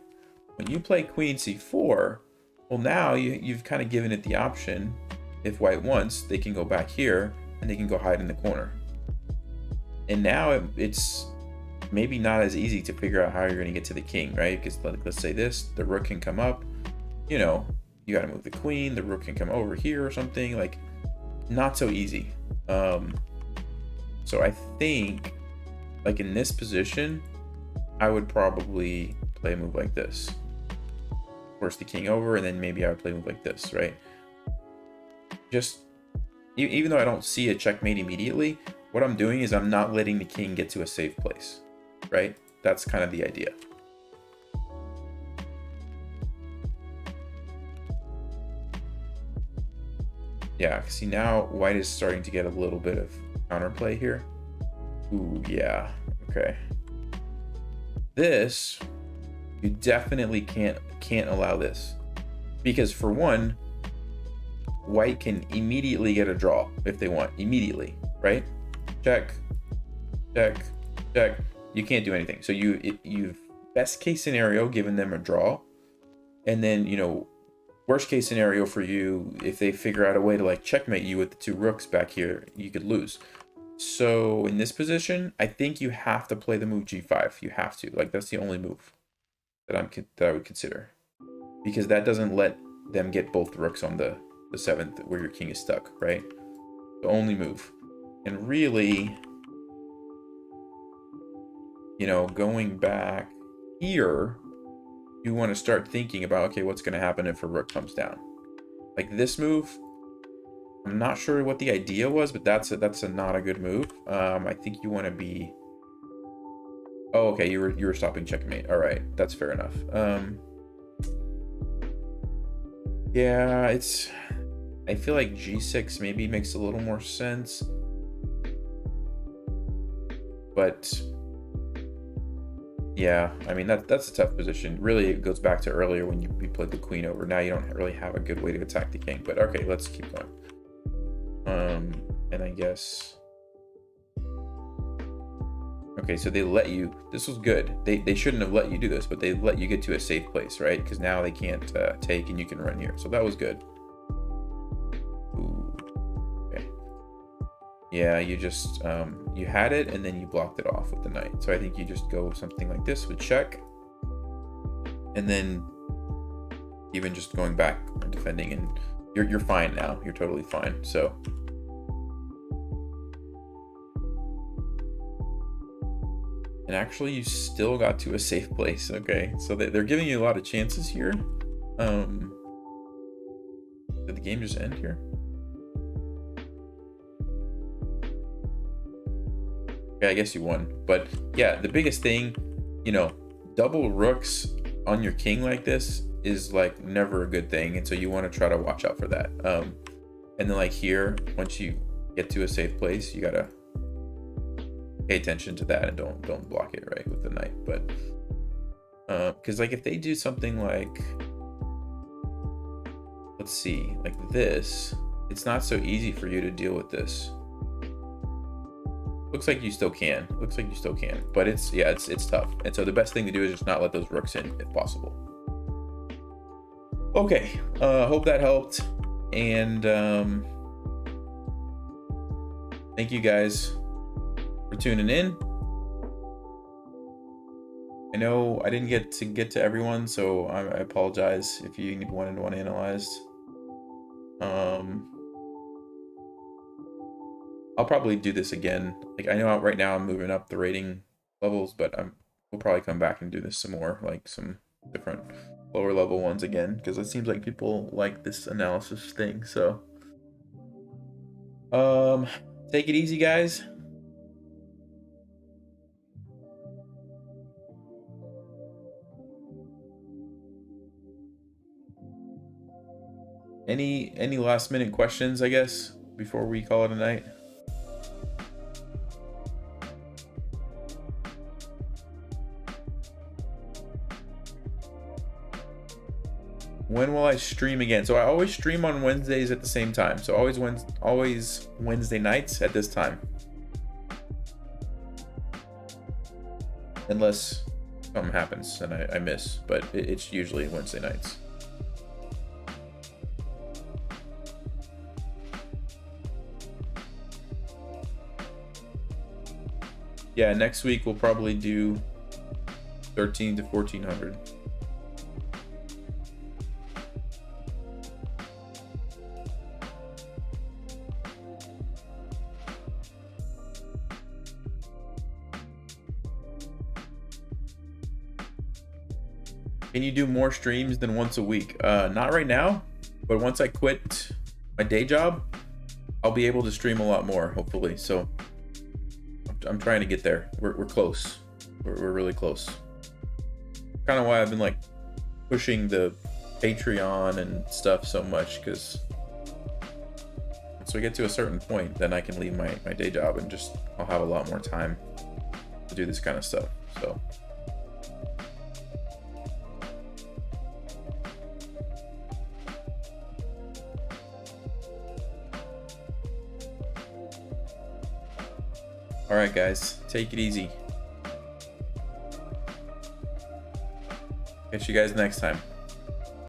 When you play queen c4, well, now you've kind of given it the option. If white wants, they can go back here and they can go hide in the corner. And now it's maybe not as easy to figure out how you're going to get to the king, right? Because let's say this, the rook can come up, you know, you got to move the queen, the rook can come over here or something. Like, not so easy. So I think, like, in this position, I would probably play a move like this. Force the king over, and then maybe I would play a move like this, right? Just, even though I don't see a checkmate immediately, what I'm doing is I'm not letting the king get to a safe place, right? That's kind of the idea. Yeah, see, now white is starting to get a little bit of counterplay here. Ooh, yeah, okay. This, you definitely can't allow this. Because for one, white can immediately get a draw if they want, immediately, right? Check, check, check. You can't do anything. So you've best case scenario given them a draw, and then, you know, worst case scenario for you, if they figure out a way to like checkmate you with the 2 rooks back here, you could lose. So in this position, I think you have to play the move g5. You have to. Like, that's the only move that I would consider, because that doesn't let them get both rooks on the 7th where your king is stuck, right? The only move. And really, you know, going back here, you want to start thinking about, okay, what's going to happen if a rook comes down? Like this move, I'm not sure what the idea was, but that's not a good move. I think you want to be... Oh, okay, you were stopping checkmate. All right, that's fair enough. Yeah, I feel like g6 maybe makes a little more sense, but yeah, I mean, that's a tough position. Really, it goes back to earlier when we played the queen over. Now you don't really have a good way to attack the king, but okay, let's keep going. And I guess, okay, so they let you, this was good. They shouldn't have let you do this, but they let you get to a safe place, right? Because now they can't take, and you can run here. So that was good. Ooh, okay. Yeah, you just, you had it, and then you blocked it off with the knight. So I think you just go something like this with check. And then even just going back and defending, and you're fine now. You're totally fine. So... And actually, you still got to a safe place. Okay, so they're giving you a lot of chances here. Did the game just end here? Yeah, I guess you won. But yeah, the biggest thing, you know, double rooks on your king like this is like never a good thing, and so you want to try to watch out for that. And then like here, once you get to a safe place, you gotta pay attention to that and don't block it right with the knight. But because like if they do something like, let's see, like this, it's not so easy for you to deal with this. Looks like you still can. Looks like you still can, but it's tough. And so the best thing to do is just not let those rooks in if possible. Okay, hope that helped, and thank you guys for tuning in. I know I didn't get to everyone, so I apologize if you wanted one analyzed. I'll probably do this again. Like I know right now I'm moving up the rating levels, but we'll probably come back and do this some more, like some different lower level ones again, because it seems like people like this analysis thing. So take it easy, guys. Any last minute questions, I guess, before we call it a night? When will I stream again? So I always stream on Wednesdays at the same time. So always Wednesday nights at this time. Unless something happens and I miss, but it's usually Wednesday nights. Yeah, next week we'll probably do 13 to 1400. Can you do more streams than once a week? Not right now, but once I quit my day job, I'll be able to stream a lot more, hopefully. So I'm trying to get there. We're close. We're really close. Kind of why I've been like pushing the Patreon and stuff so much, because once we get to a certain point, then I can leave my day job and just I'll have a lot more time to do this kind of stuff. So all right, guys, take it easy. Catch you guys next time.